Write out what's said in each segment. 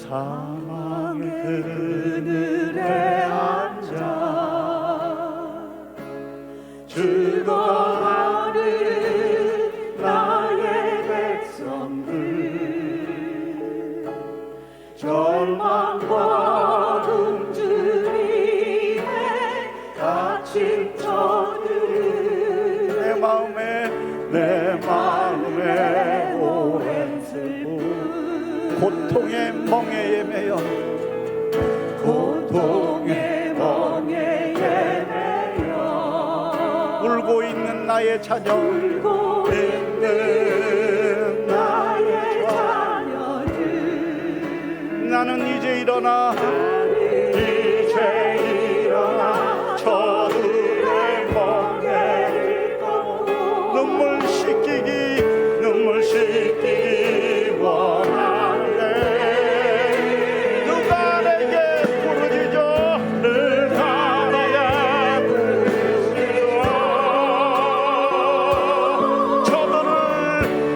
사망의 그늘에 앉아 죽어가는 나의 백성들, 절망과 굶주림에 갇힌 저들, 내 마음에 오랜 슬픔, 고통의 멍에에 매여 울고 있는 나의 자녀, 울고 있는 나의 자녀들, 나는 이제 일어나 저들의 멍에를 떠고 눈물 씻기기 원하네. 누가 내게 부르짖어, 누가 내게 부르짖어.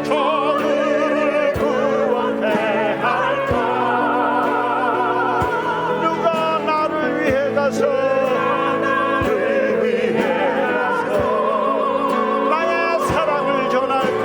저들을 구원해 할까. 누가 나를 위해 가서 나의 사랑을 전할까.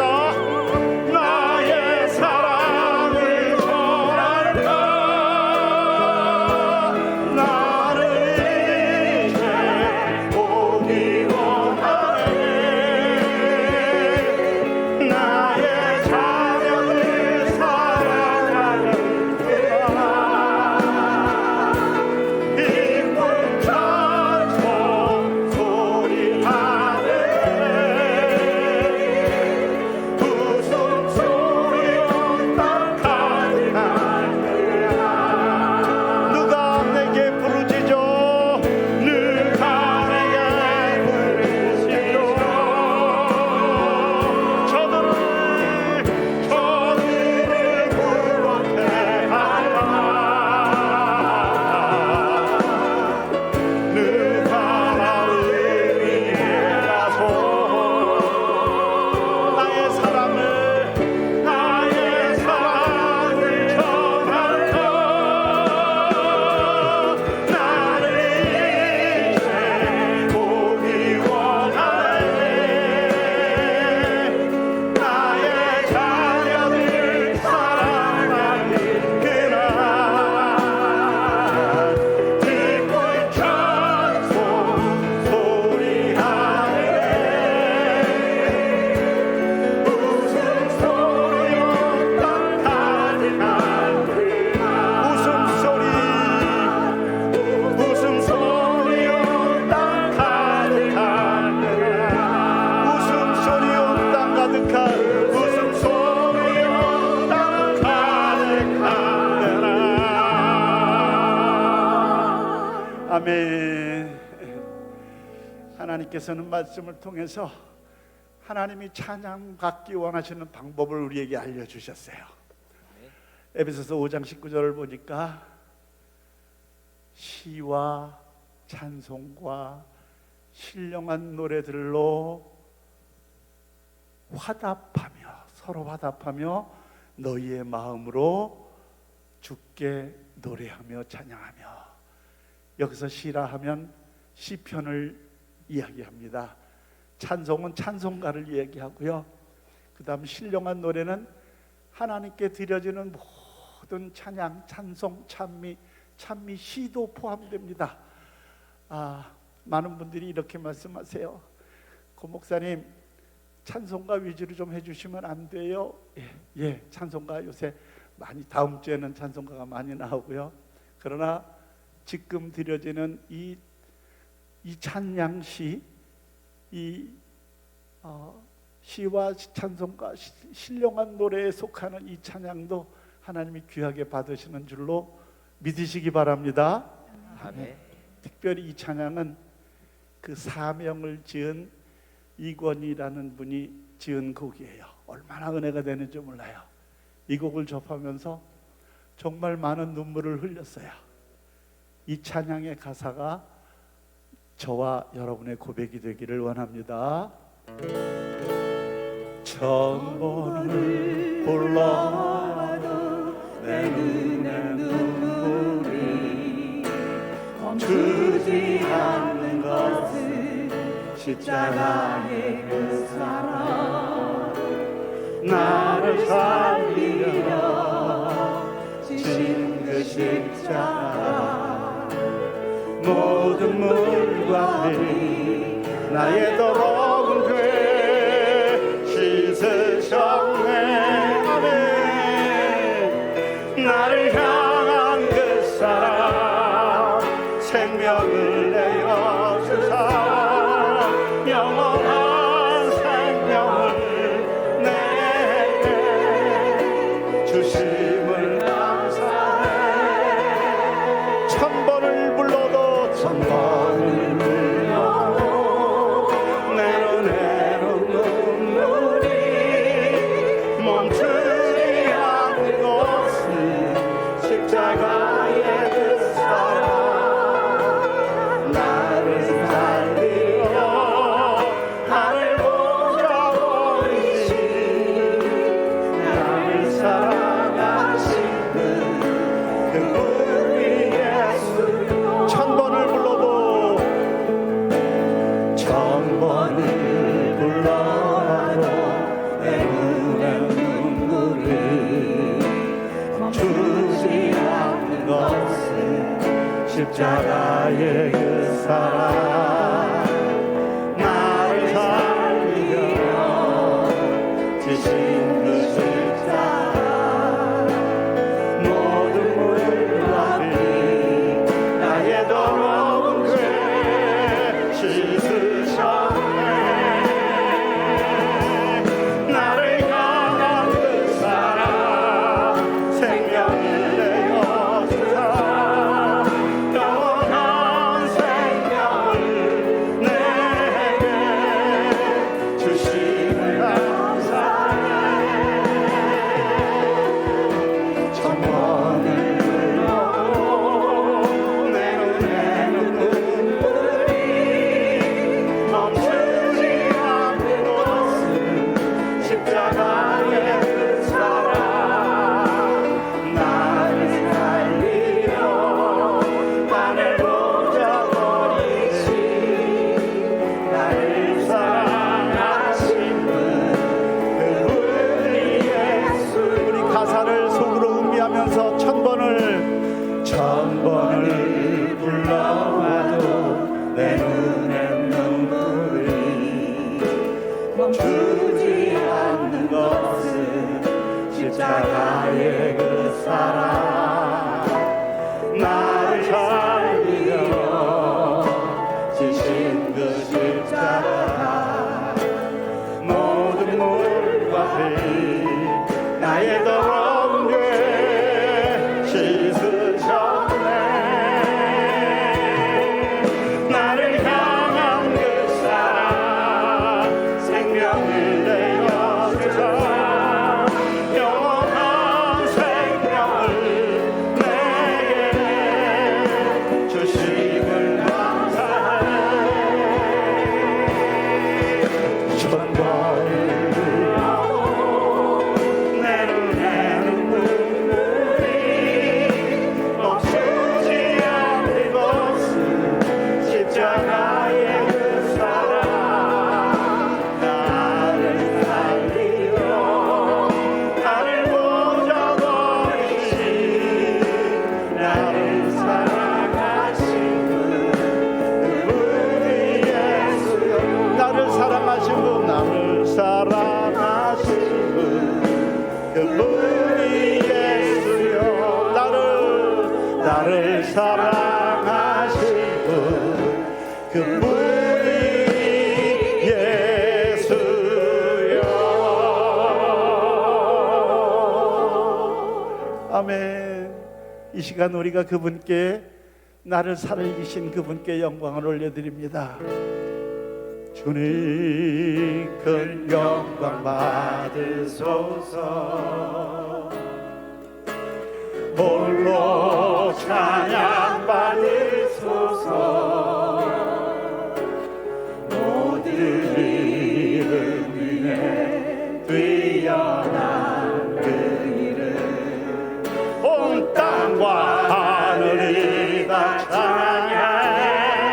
아멘. 하나님께서는 말씀을 통해서 하나님이 찬양 받기 원하시는 방법을 우리에게 알려주셨어요. 에베소서 5장 19절을 보니까 시와 찬송과 신령한 노래들로 서로 화답하며 너희의 마음으로 주께 노래하며 찬양하며. 여기서 시라 하면 시편을 이야기합니다. 찬송은 찬송가를 이야기하고요. 그 다음 신령한 노래는 하나님께 드려지는 모든 찬양, 찬송, 찬미, 시도 포함됩니다. 많은 분들이 이렇게 말씀하세요. 고 목사님, 찬송가 위주로 좀 해주시면 안 돼요? 예, 찬송가 요새 많이, 다음 주에는 찬송가가 많이 나오고요. 그러나 지금 드려지는 이 찬양시, 시와 찬송가, 신령한 노래에 속하는 이 찬양도 하나님이 귀하게 받으시는 줄로 믿으시기 바랍니다. 아멘. 특별히 이 찬양은 그 사명을 지은 이권이라는 분이 지은 곡이에요. 얼마나 은혜가 되는지 몰라요. 이 곡을 접하면서 정말 많은 눈물을 흘렸어요. 이 찬양의 가사가 저와 여러분의 고백이 되기를 원합니다. 천 번을 불러도 내 눈에 눈 멈추지 않는 것은 십자가의 그 사랑, 나를 살리려 지신 그 십자가, 모든 물과 피 나의 더러운 죄 씻으셨네. 아멘. 나를 향한 그 사랑, 생명을 내어 주사 영원한 생명을 내게 주심을 감사해. 천번을 불러도 천번을 불러도 내 눈에는 눈물이 멈추지 않는 것은 십자가의 그 사랑, 나를 살리려 나를 보셔버리신 나를 사랑하신 그분이 예수. 천번을 불러도 천번을 불러도 내 눈에 눈물이 멈추지 않는 것은 십자가의 그 사랑, 나를 살리려 지신 그 십자가, 모든 물과 피 나의 더러운 죄 씻으셨네. 나를 향한 그 사랑, 생명을 내어 주사 영원한 생명을 내게 주심을 감사해. 천번을 불러도 내 눈에는 눈물이 멈추지 않는 것은 십자가의 그 사랑, 나를 살리려 나를 보셔버리신 나를 사랑하신 그분이 예수. 우리 가사를 속으로 음미하면서 천번을 불러와도 내 눈에 눈물이 멈추지 않는 것은 십자가의 그 사랑, 나를 살리려 지신 그 십자가, 모든 물과 피 나의 더러운 죄 씻으셨네. 나를 향한 그 사랑, 생명을 내어 주사 영원한 생명을 내게 주심을 감사해. 천번을 불러도 내 눈에는 눈물이 멈추지 않는 것은 십자가의 그 사랑, 나를 살리려 나를 보셔버리신 나를 사랑하신 그분이 예수여. 나를 사랑하신 분, 나를 사랑하신 분 그분이 예수여. 나를 사랑하신 분 그분이 예수여. 아멘. 이 시간 우리가 그분께, 나를 살리신 그분께 영광을 올려드립니다. 주님 큰 영광 받으소서. 홀로 찬양 받으소서. 모든 이름 위에 뛰어난 그 이름, 온 땅과 하늘이 다 찬양해.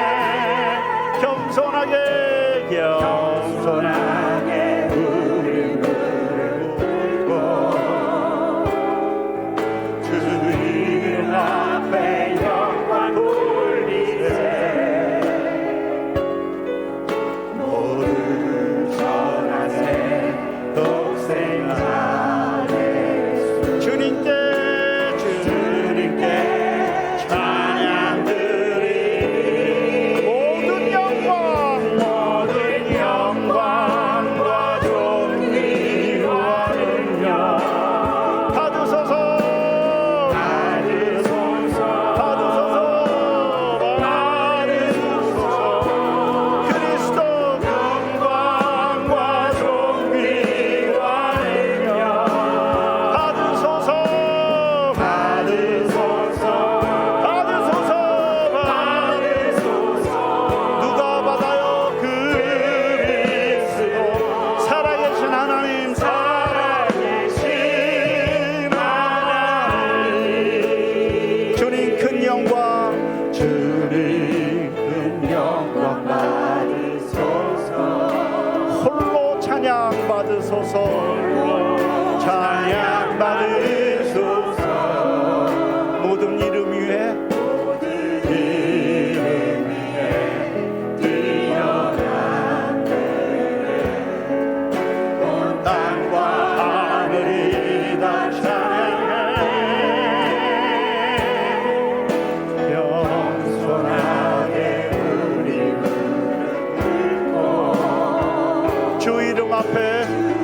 받으소서. 모든 이름 위에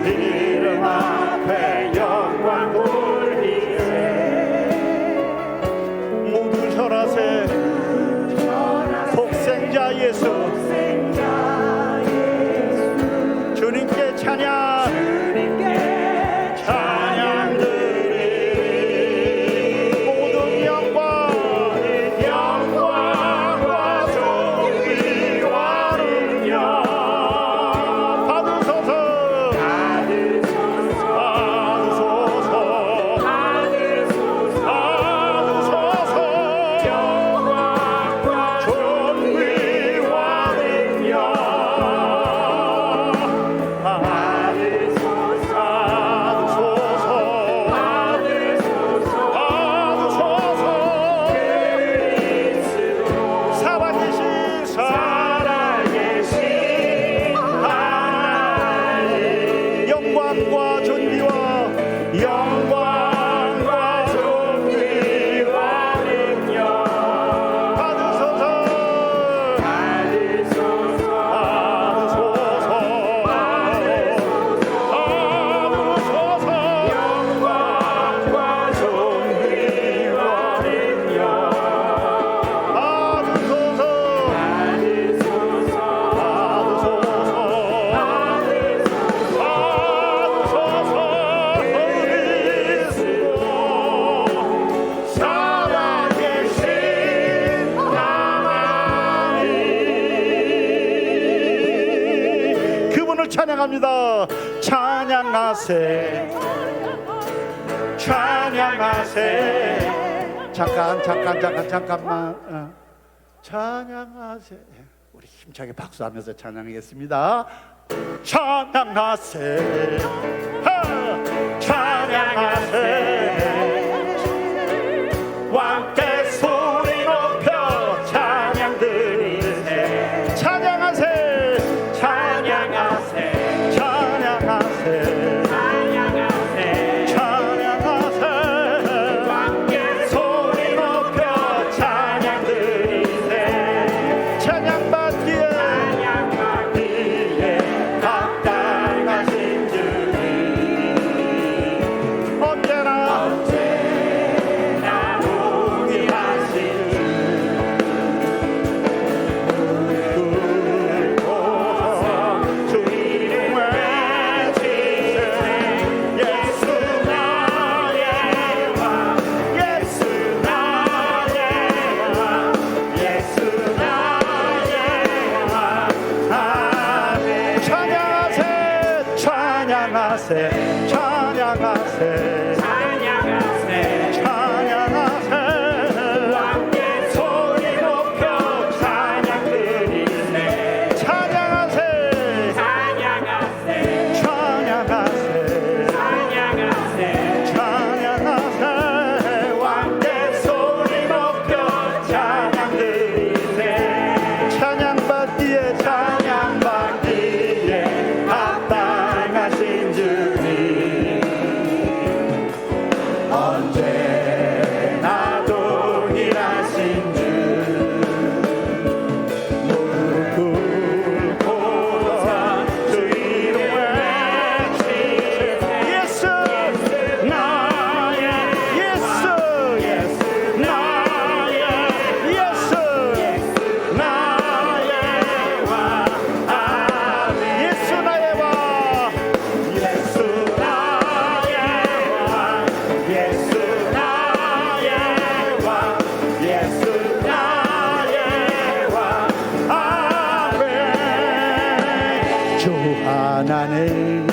이름 앞에 영광 돌리세. 모두 절하세. 독생자 예수 주님께 찬양 찬양 드리리. 모든 영광과 존귀와 능력 찬양합니다. 찬양하세 찬양하세. 잠깐만 찬양하세. 우리 힘차게 박수하면서 찬양하겠습니다. 찬양하세 찬양하세. 왕께 소리 높여 찬양 드리세. 찬양하세 찬양하세 찬양하세 찬양하세. 왕께 소리 높여 찬양 드리세. 찬양받기에 합당하신 주님 언제나 동일하신 주 이름 외치세. 예수 나의 왕 예수 나의 왕 예수 나의 왕. 아멘. 찬양하세 찬양하세 찬양하세 찬양하세. 왕께 소리 높여 찬양 드리세. 찬양하세 찬양하세 찬양하세. 왕께 소리 높여 찬양 드리세. 찬양받기에 합당하신 주님 언제나 동일하신 주. 무릎 꿇고서 주 이름 외치세. 예수 나의 예수 나의 예수 나의 왕. 아멘. 예수 나의 왕 예수 나의 왕 예수 나의 왕 예수 나의 왕. 아멘. 주 하나님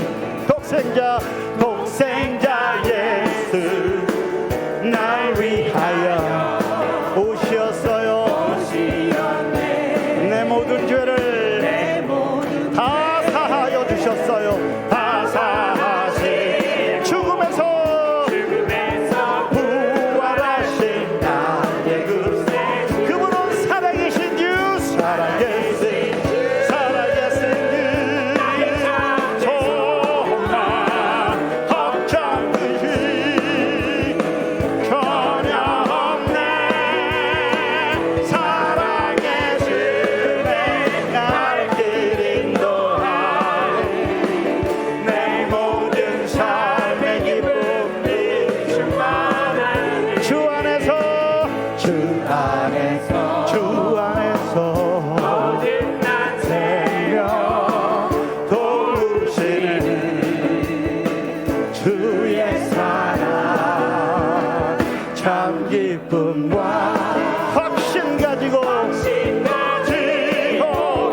독생자 예수 날 위하여 오셨어요. 내 모든 죄를 다 사하여 주셨어요. 다 사하시 죽음에서 주 안에서 모든 난 생명 도우시는 주의 사랑 참 기쁨과 확신 가지고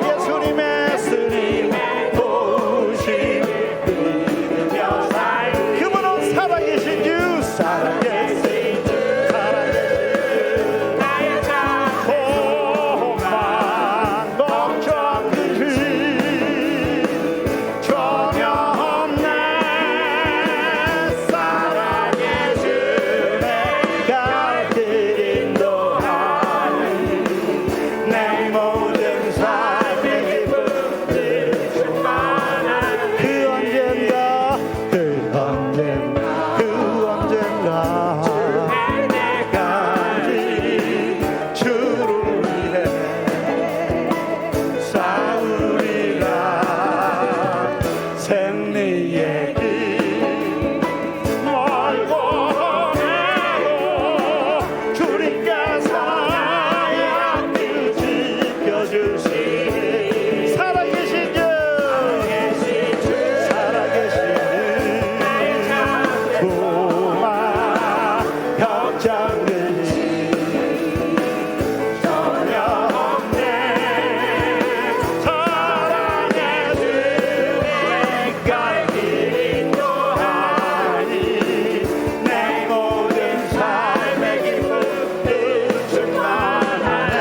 예수님의 도우심 그분은 살아계신 주 살아계신 나의 소망 걱정 근심 전혀 없네 살아계신 갈 길 인도하는 내 모든 삶의 기쁨들 그 언젠가 내까지 주를 위해 싸우리라 승리의 길 멀고 험하고 주님께서 나의 앞길 지켜주시니 살아계신 주 살아계신 주 고마 벽장을 전혀 없네 사랑의 주의 갈 길 인도하니 내 모든 삶의 기쁨들 충만하네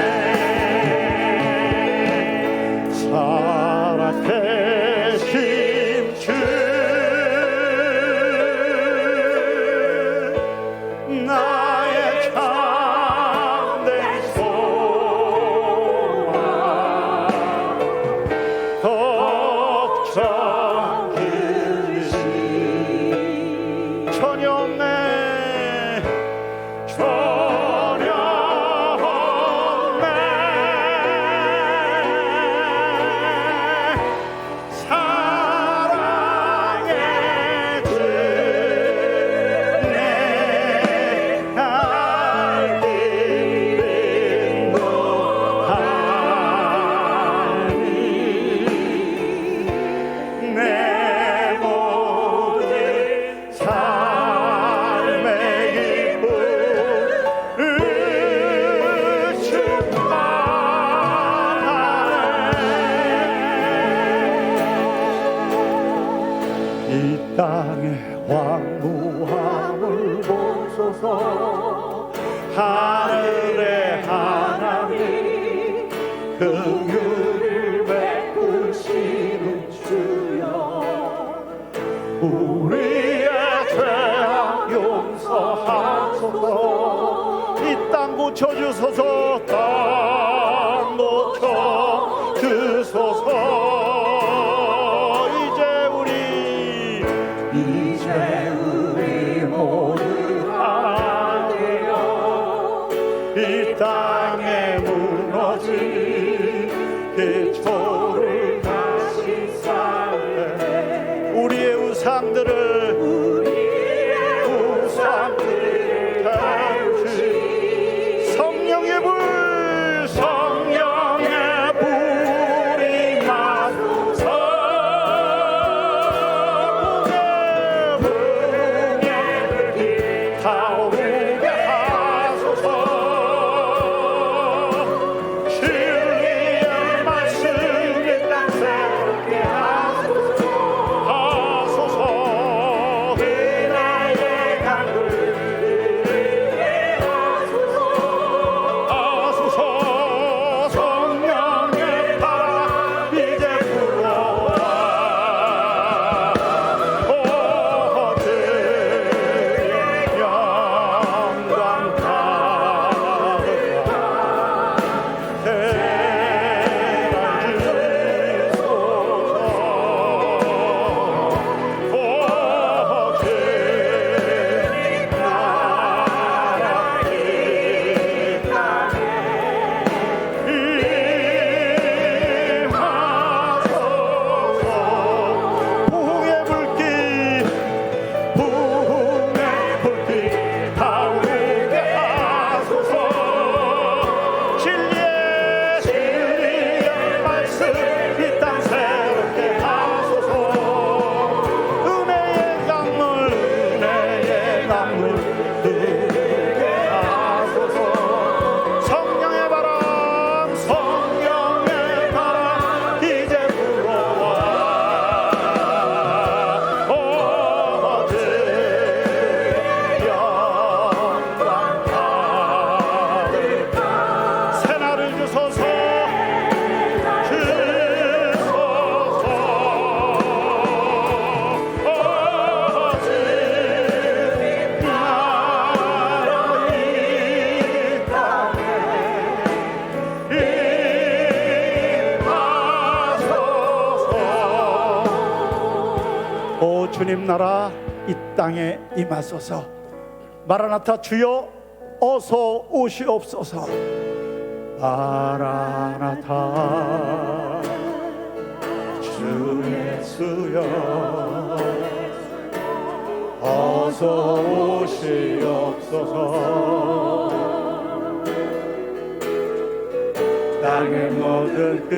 살아계신 주 나의 참된 소망 걱정 근심 전혀 없네 전혀 없네 사랑의 주 내 갈 길 인도하니 내 모든 삶의 기쁨을 충만하네 이 땅의 황무함을 보소서 하늘의 하나님 긍휼을 베푸시는 주여 우리의 죄악 용서하소서 이 땅 고쳐주소서 땅 고쳐주소서 이제 우리 모두 하나 되어 이 땅에 무너진 기초를 다시 쌓네 우리의 우상들을 태우시 성령의 불이 마소서 타오르게 하소서 진리의 말씀이 땅 새롭게 하소서 나의 강을 하소서 성령의 바람 이제 불어와 들려 주님 나라 이 땅에 임하소서. 마라나타 주여 어서 오시옵소서. 마라나타 주 예수여 어서 오시옵소서. 땅의 모든 끝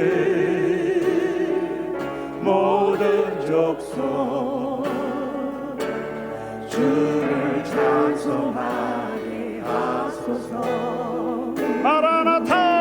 모든 족속 주를 찬송하게 하소서. 마라나타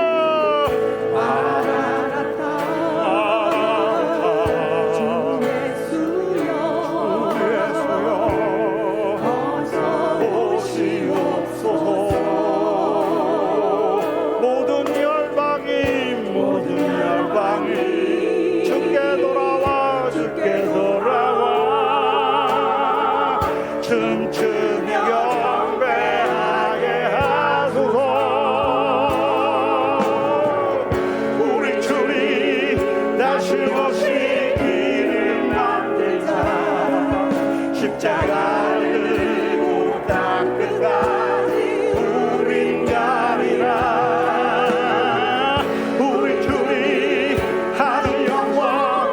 춤추며 경배하게 하소서. 우리 주님 다시 오실 길을 만들자. 십자가를 들고 땅 끝까지 우린 가리라. 우리 주님 하늘 영광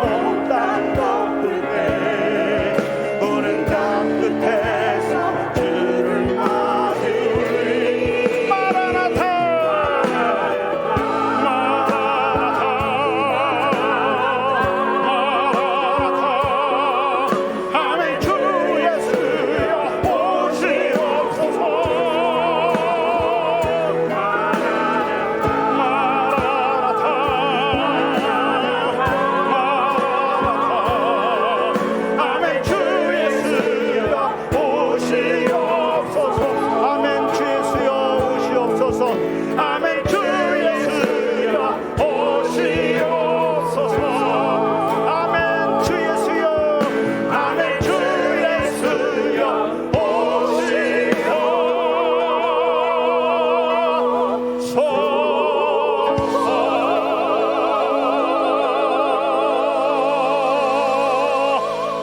온 땅 덮을 때 오는 땅 끝에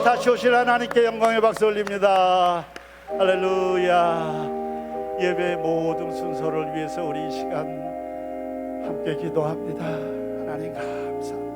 다시 오실 하나님께 영광의 박수 올립니다. 할렐루야. 예배의 모든 순서를 위해서 우리 이 시간 함께 기도합니다. 하나님 감사합니다.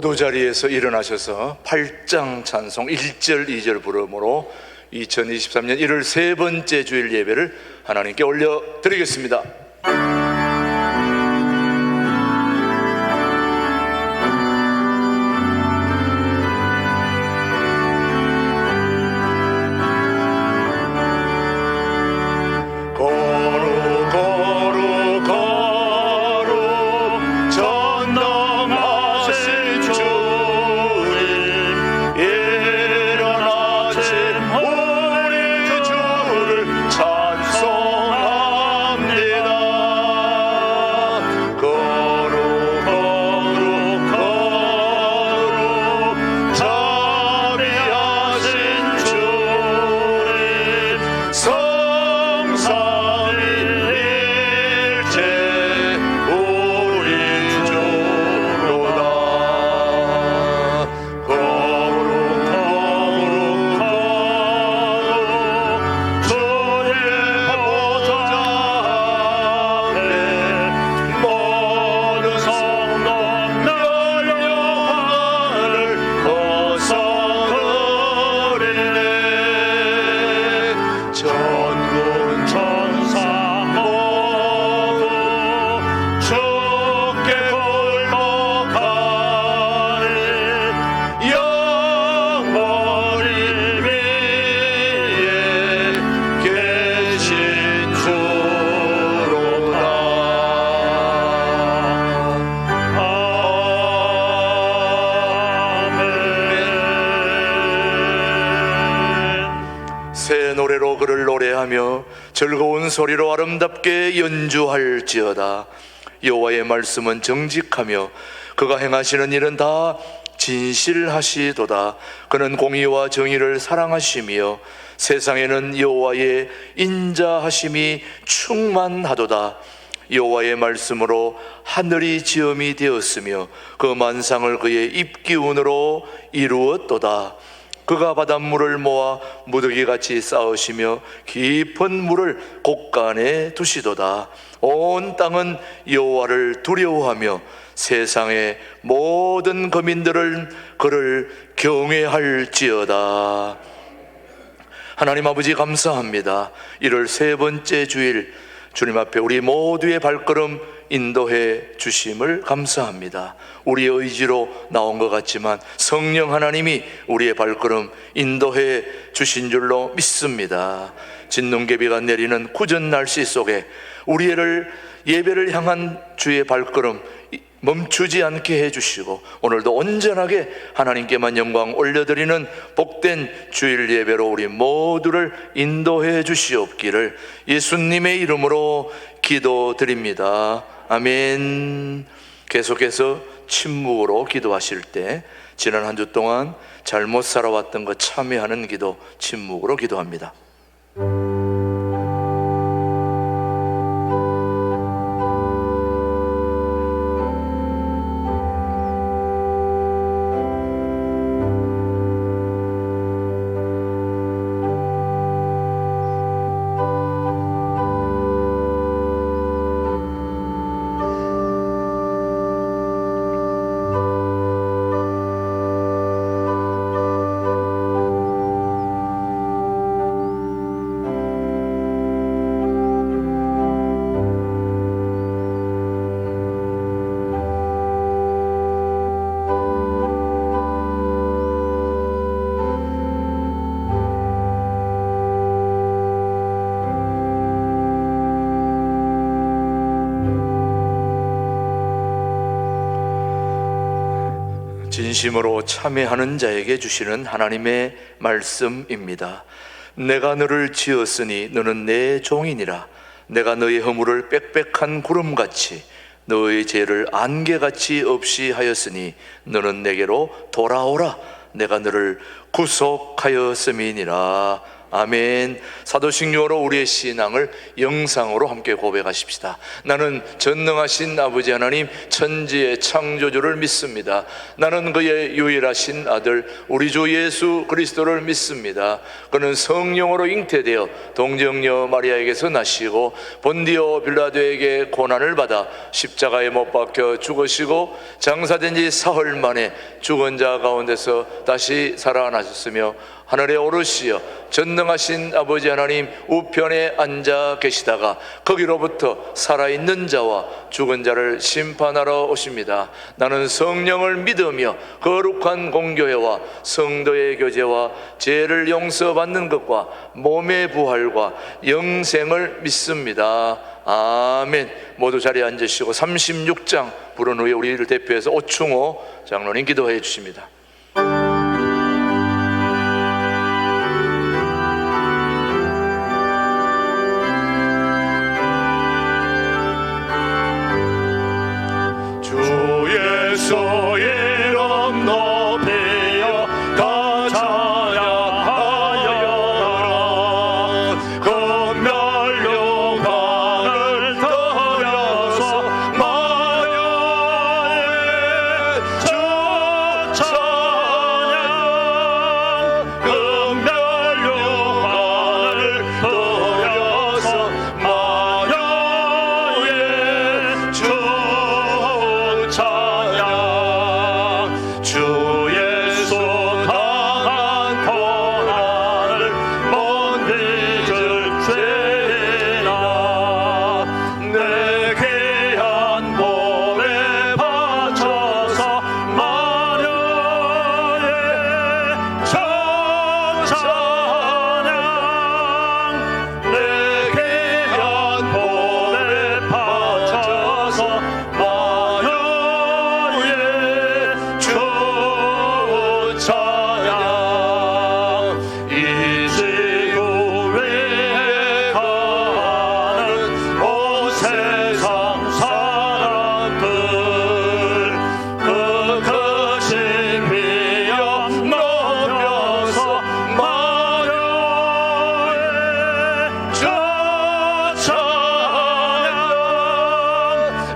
모두 자리에서 일어나셔서 8장 찬송 1절 2절 부름으로 2023년 1월 세 번째 주일 예배를 하나님께 올려드리겠습니다. 새 노래로 그를 노래하며 즐거운 소리로 아름답게 연주할지어다. 여호와의 말씀은 정직하며 그가 행하시는 일은 다 진실하시도다. 그는 공의와 정의를 사랑하시며 세상에는 여호와의 인자하심이 충만하도다. 여호와의 말씀으로 하늘이 지음이 되었으며 그 만상을 그의 입기운으로 이루었도다. 그가 바닷물을 모아 무더기같이 쌓으시며 깊은 물을 곳간에 두시도다. 온 땅은 여호와를 두려워하며 세상의 모든 거민들은 그를 경외할지어다. 하나님 아버지 감사합니다. 1월 세 번째 주일 주님 앞에 우리 모두의 발걸음 인도해 주심을 감사합니다. 우리의 의지로 나온 것 같지만 성령 하나님이 우리의 발걸음 인도해 주신 줄로 믿습니다. 진눈개비가 내리는 굳은 날씨 속에 우리를 예배를 향한 주의 발걸음 멈추지 않게 해주시고 오늘도 온전하게 하나님께만 영광 올려드리는 복된 주일 예배로 우리 모두를 인도해 주시옵기를 예수님의 이름으로 기도드립니다. 아멘. 계속해서 침묵으로 기도하실 때 지난 한 주 동안 잘못 살아왔던 것 참회하는 기도, 침묵으로 기도합니다. 진심으로 참회하는 자에게 주시는 하나님의 말씀입니다. 내가 너를 지었으니 너는 내 종이니라. 내가 너의 허물을 빽빽한 구름같이 너의 죄를 안개같이 없이 하였으니 너는 내게로 돌아오라. 내가 너를 구속하였음이니라. 아멘. 사도신경으로 우리의 신앙을 영상으로 함께 고백하십시다. 나는 전능하신 아버지 하나님 천지의 창조주를 믿습니다. 나는 그의 유일하신 아들 우리 주 예수 그리스도를 믿습니다. 그는 성령으로 잉태되어 동정녀 마리아에게서 나시고 본디오 빌라도에게 고난을 받아 십자가에 못 박혀 죽으시고 장사된 지 사흘 만에 죽은 자 가운데서 다시 살아나셨으며 하늘에 오르시어 전능하신 아버지 하나님 우편에 앉아 계시다가 거기로부터 살아있는 자와 죽은 자를 심판하러 오십니다. 나는 성령을 믿으며 거룩한 공교회와 성도의 교제와 죄를 용서받는 것과 몸의 부활과 영생을 믿습니다. 아멘. 모두 자리에 앉으시고 36장 부른 후에 우리를 대표해서 오충호 장로님 기도해 주십니다. 주 예수 이름 높이여 다 찬양하여라. 금멸 영광을 더여서 만유의 주 찬양. 금멸 영광을 더여서 만유의 주 찬양. 주 예수 강한 고난을 못 잊을 죄나 내 귀한 몸에 바쳐서 마녀의 첫 찬양. 내 귀한 몸에 바쳐서 마녀의 주 찬양. 이 지구 위에 가는 온 세상 사람들 그 크신 비염 넘겨서 마녀의 주 찬양.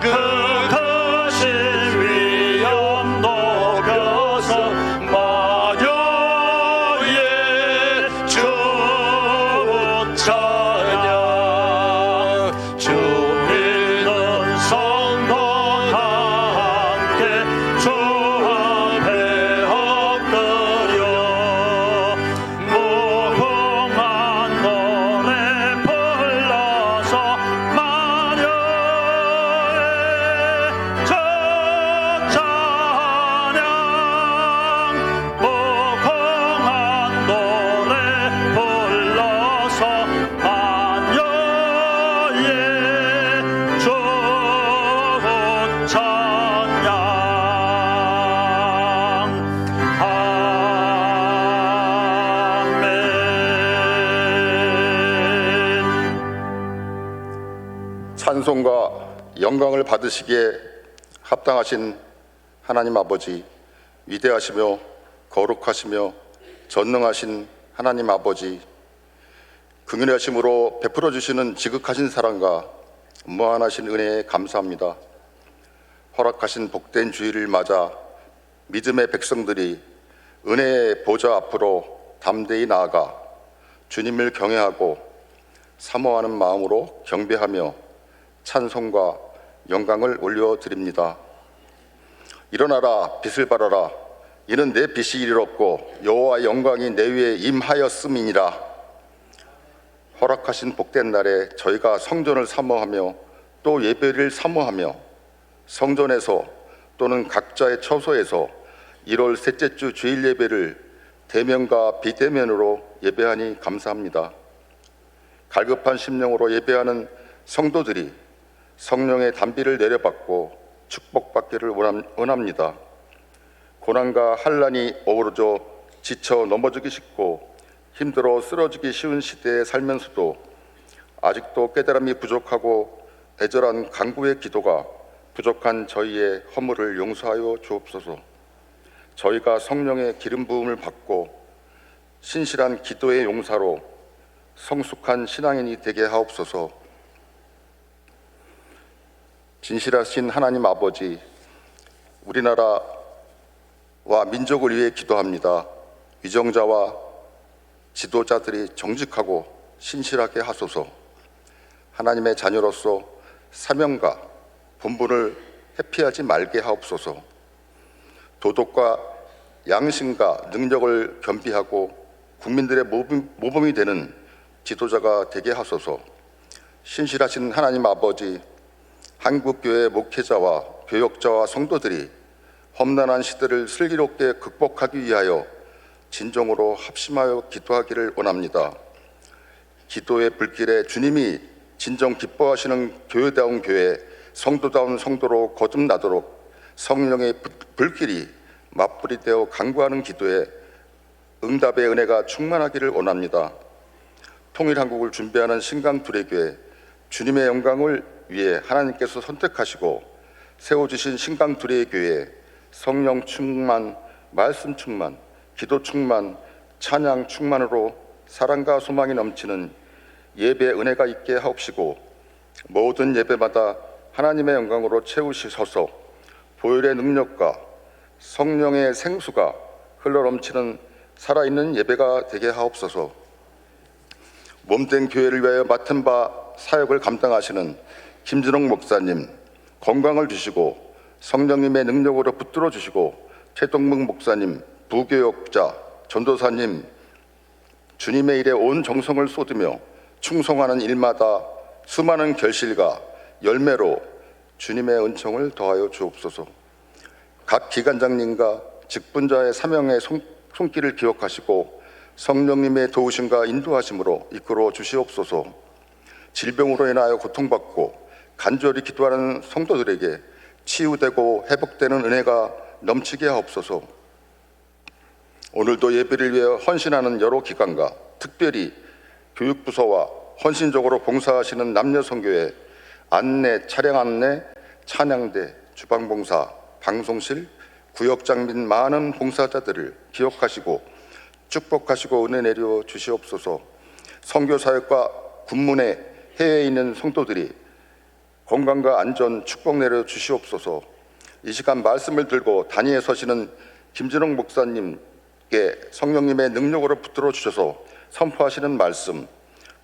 그 크신 위험 녹여서 마녀의 주 찬양. 주 믿는 성도 다 함께 주 앞에 엎드려 무궁한 노래 불러서 마녀의 첫 찬양. 무궁한 노래 불러서 마녀의 주 찬양. 아멘. 찬송과 영광을 받으시기에 합당하신 하나님 아버지, 위대하시며 거룩하시며 전능하신 하나님 아버지, 긍휼하심으로 베풀어 주시는 지극하신 사랑과 무한하신 은혜에 감사합니다. 허락하신 복된 주일을 맞아 믿음의 백성들이 은혜의 보좌 앞으로 담대히 나아가 주님을 경외하고 사모하는 마음으로 경배하며 찬송과 영광을 올려드립니다. 일어나라, 빛을 발하라. 이는 내 빛이 이르렀고 여호와의 영광이 내 위에 임하였음이니라. 허락하신 복된 날에 저희가 성전을 사모하며 또 예배를 사모하며 성전에서 또는 각자의 처소에서 1월 셋째 주 주일 예배를 대면과 비대면으로 예배하니 감사합니다. 갈급한 심령으로 예배하는 성도들이 성령의 단비를 내려받고 축복받기를 원합니다. 고난과 환난이 어우러져 지쳐 넘어지기 쉽고 힘들어 쓰러지기 쉬운 시대에 살면서도 아직도 깨달음이 부족하고 애절한 간구의 기도가 부족한 저희의 허물을 용서하여 주옵소서. 저희가 성령의 기름 부음을 받고 신실한 기도의 용사로 성숙한 신앙인이 되게 하옵소서. 진실하신 하나님 아버지, 우리나라와 민족을 위해 기도합니다. 위정자와 지도자들이 정직하고 신실하게 하소서. 하나님의 자녀로서 사명과 본분을 회피하지 말게 하옵소서. 도덕과 양심과 능력을 겸비하고 국민들의 모범이 되는 지도자가 되게 하소서. 신실하신 하나님 아버지, 한국교회 목회자와 교역자와 성도들이 험난한 시대를 슬기롭게 극복하기 위하여 진정으로 합심하여 기도하기를 원합니다. 기도의 불길에 주님이 진정 기뻐하시는 교회다운 교회, 성도다운 성도로 거듭나도록 성령의 불길이 맞불이 되어 간구하는 기도에 응답의 은혜가 충만하기를 원합니다. 통일한국을 준비하는 신강두레교회, 주님의 영광을 위해 하나님께서 선택하시고 세워주신 신강두레교회에 성령 충만, 말씀 충만, 기도 충만, 찬양 충만으로 사랑과 소망이 넘치는 예배 은혜가 있게 하옵시고 모든 예배마다 하나님의 영광으로 채우시소서. 보혈의 능력과 성령의 생수가 흘러넘치는 살아있는 예배가 되게 하옵소서. 몸된 교회를 위하여 맡은 바 사역을 감당하시는 김진홍 목사님 건강을 주시고 성령님의 능력으로 붙들어 주시고 최동묵 목사님 부교역자 전도사님 주님의 일에 온 정성을 쏟으며 충성하는 일마다 수많은 결실과 열매로 주님의 은총을 더하여 주옵소서. 각 기관장님과 직분자의 사명의 손길을 기억하시고 성령님의 도우심과 인도하심으로 이끌어 주시옵소서. 질병으로 인하여 고통받고 간절히 기도하는 성도들에게 치유되고 회복되는 은혜가 넘치게 하옵소서. 오늘도 예배를 위해 헌신하는 여러 기관과 특별히 교육부서와 헌신적으로 봉사하시는 남녀성교회 안내, 차량 안내, 찬양대, 주방봉사, 방송실, 구역장 및 많은 봉사자들을 기억하시고 축복하시고 은혜 내려 주시옵소서. 선교사역과 군문에 해외에 있는 성도들이 건강과 안전 축복 내려 주시옵소서. 이 시간 말씀을 들고 단위에 서시는 김진홍 목사님께 성령님의 능력으로 붙들어 주셔서 선포하시는 말씀,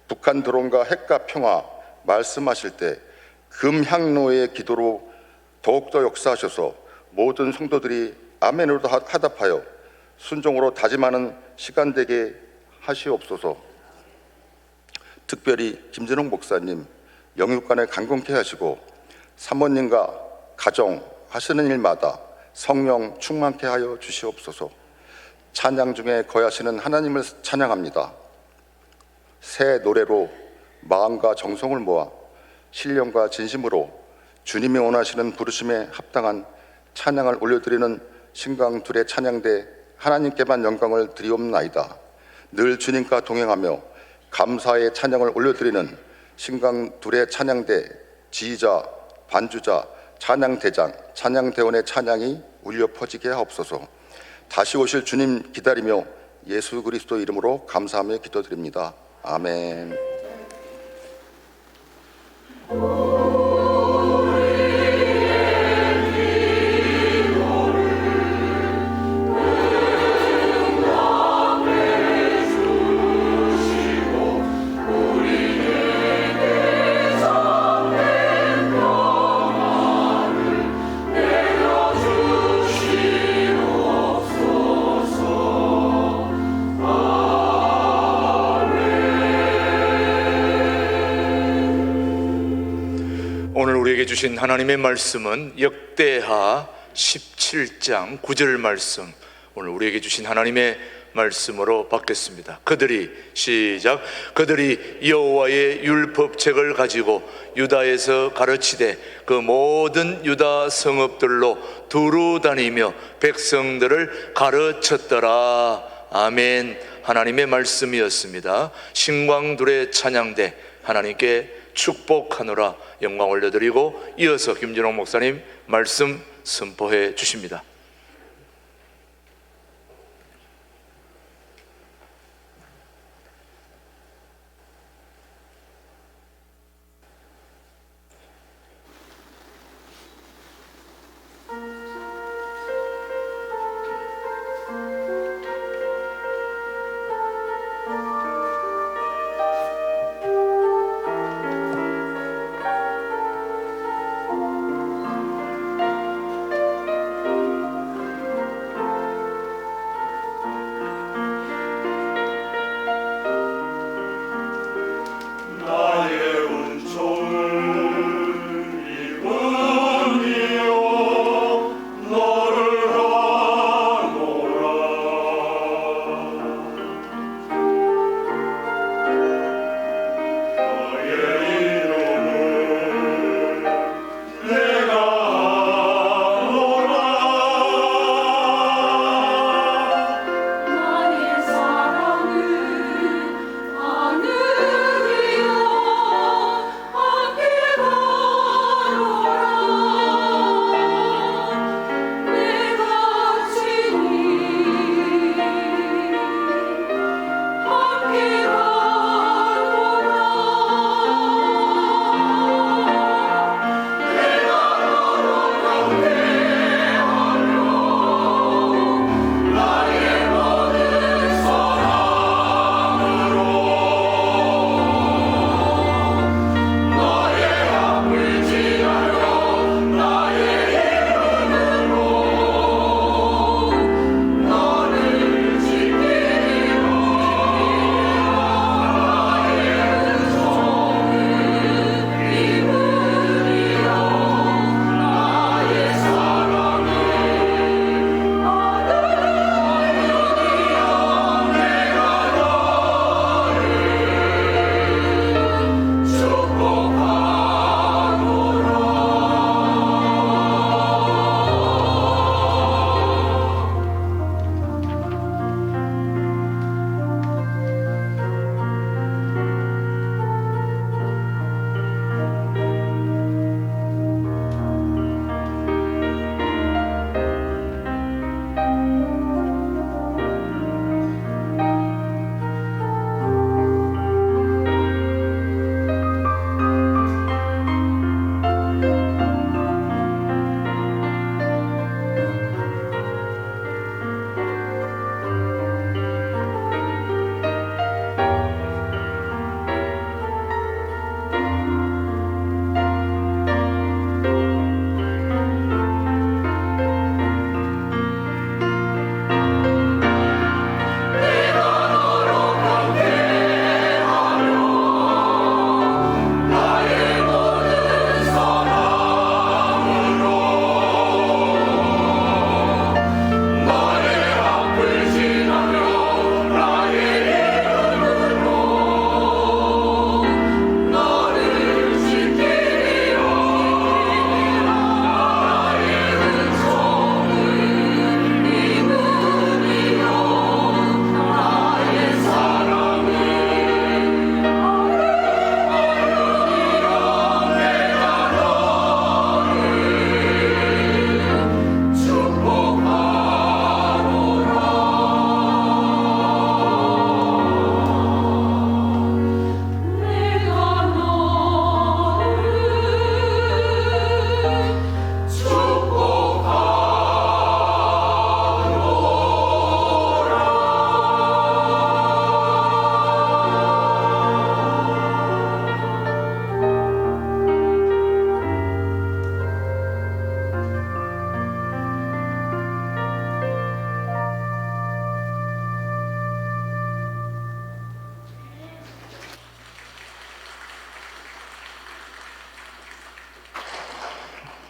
북한 드론과 핵과 평화 말씀하실 때 금향로의 기도로 더욱더 역사하셔서 모든 성도들이 아멘으로 화답하여 순종으로 다짐하는 시간 되게 하시옵소서. 특별히 김진홍 목사님 영육간에 강건케 하시고 사모님과 가정 하시는 일마다 성령 충만케 하여 주시옵소서. 찬양 중에 거하시는 하나님을 찬양합니다. 새 노래로 마음과 정성을 모아 신령과 진심으로 주님이 원하시는 부르심에 합당한 찬양을 올려드리는 신강둘의 찬양대 하나님께만 영광을 드리옵나이다. 늘 주님과 동행하며 감사의 찬양을 올려드리는 신강둘의 찬양대 지휘자, 반주자, 찬양대장, 찬양대원의 찬양이 울려 퍼지게 하옵소서. 다시 오실 주님 기다리며 예수 그리스도 이름으로 감사하며 기도드립니다. 아멘. 오늘 우리에게 주신 하나님의 말씀은 역대하 17장 9절 말씀, 오늘 우리에게 주신 하나님의 말씀으로 받겠습니다. 그들이 여호와의 율법책을 가지고 유다에서 가르치되 그 모든 유다 성읍들로 두루 다니며 백성들을 가르쳤더라. 아멘. 하나님의 말씀이었습니다. 신광둘의 찬양대 하나님께 축복하노라 영광 올려드리고 이어서 김진홍 목사님 말씀 선포해 주십니다.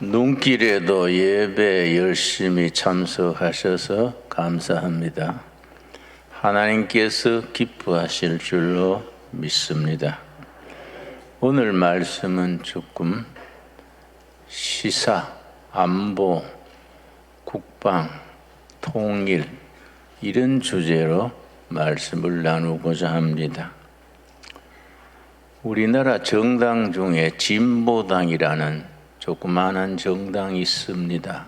눈길에도 예배 열심히 참석하셔서 감사합니다. 하나님께서 기뻐하실 줄로 믿습니다. 오늘 말씀은 조금 시사, 안보, 국방, 통일 이런 주제로 말씀을 나누고자 합니다. 우리나라 정당 중에 진보당이라는 조그마한 정당이 있습니다.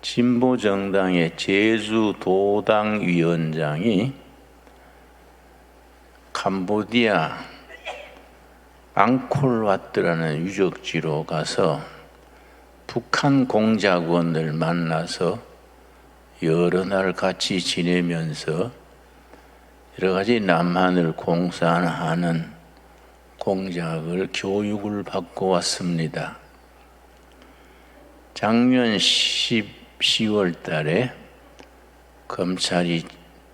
진보정당의 제주도당위원장이 캄보디아 앙콜와트라는 유적지로 가서 북한 공작원을 만나서 여러 날 같이 지내면서 여러 가지 남한을 공산하는 공작을 교육을 받고 왔습니다. 작년 10월 달에 검찰이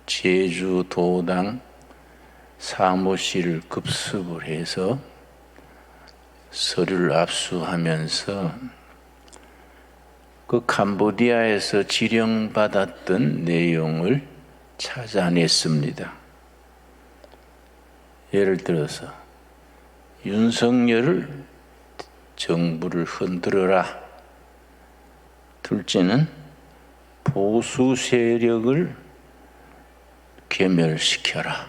제주도당 사무실을 급습을 해서 서류를 압수하면서 그 캄보디아에서 지령받았던 내용을 찾아냈습니다. 예를 들어서 윤석열을 정부를 흔들어라. 둘째는 보수 세력을 괴멸시켜라.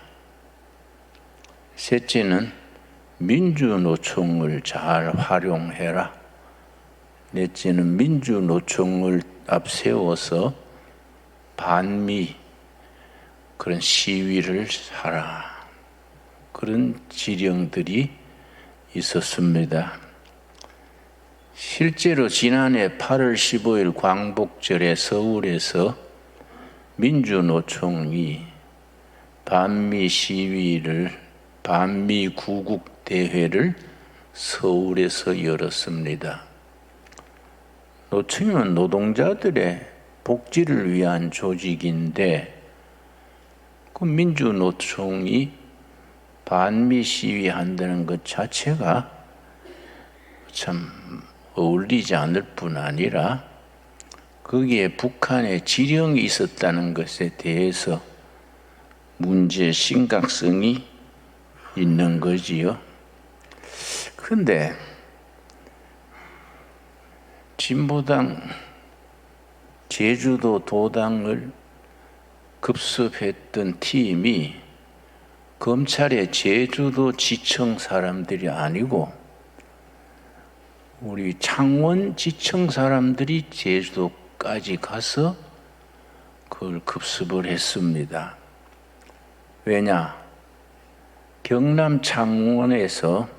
셋째는 민주노총을 잘 활용해라. 넷째는 민주노총을 앞세워서 반미 그런 시위를 하라. 그런 지령들이 있었습니다. 실제로 지난해 8월 15일 광복절에 서울에서 민주노총이 반미 시위를 반미 구국 대회를 서울에서 열었습니다. 노총은 노동자들의 복지를 위한 조직인데 그 민주노총이 반미 시위한다는 것 자체가 참 어울리지 않을 뿐 아니라 거기에 북한의 지령이 있었다는 것에 대해서 문제 심각성이 있는 거지요. 그런데 진보당 제주도 도당을 급습했던 팀이 검찰의 제주도 지청 사람들이 아니고 우리 창원 지청 사람들이 제주도까지 가서 그걸 급습을 했습니다. 왜냐? 경남 창원에서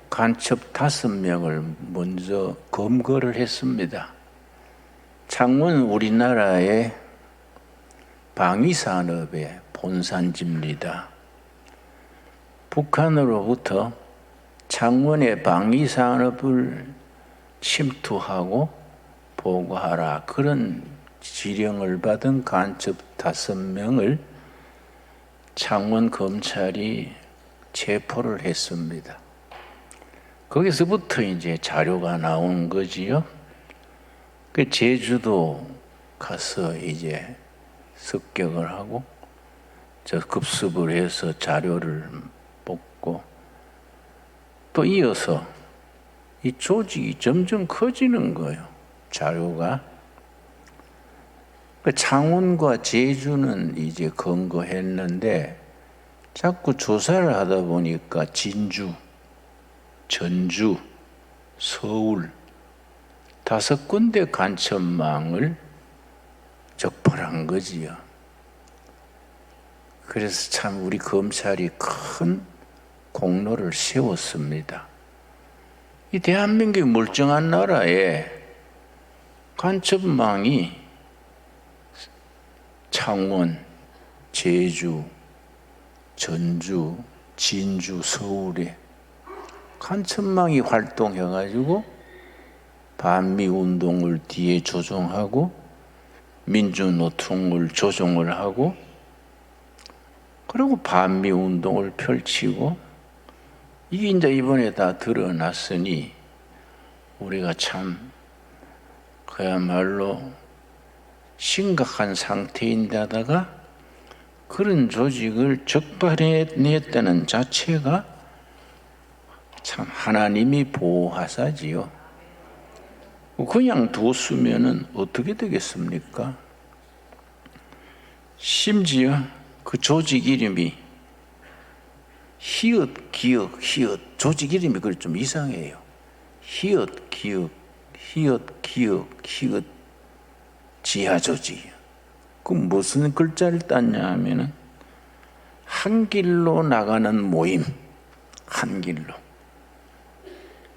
간첩 5명을 먼저 검거를 했습니다. 창원은 우리나라의 방위산업의 본산지입니다. 북한으로부터 창원의 방위산업을 침투하고 보고하라 그런 지령을 받은 간첩 5명을 창원 검찰이 체포를 했습니다. 거기서부터 이제 자료가 나온 거지요. 그 제주도 가서 이제 습격을 하고 저 급습을 해서 자료를 뽑고 또 이어서 이 조직이 점점 커지는 거예요. 자료가. 창원과 제주는 이제 검거했는데 자꾸 조사를 하다 보니까 진주, 전주, 서울 5군데 간첩망을 적발한 거지요. 그래서 참 우리 검찰이 큰 공로를 세웠습니다. 이 대한민국이 멀쩡한 나라에 간첩망이 창원, 제주, 전주, 진주, 서울에 간첩망이 활동해가지고 반미운동을 뒤에 조종하고 민주노총을 조종을 하고 그리고 반미운동을 펼치고 이게 이제 이번에 다 드러났으니 우리가 참 그야말로 심각한 상태인데다가 그런 조직을 적발해냈다는 자체가 참 하나님이 보호하사지요. 그냥 뒀으면은 어떻게 되겠습니까? 심지어 그 조직 이름이 히읗, 기역, 히읗, 조직 이름이 그래 좀 이상해요. 히읗, 기역, 히읗, 기역, 히읗, 지하조직. 그 무슨 글자를 땄냐 하면은 한 길로 나가는 모임, 한 길로.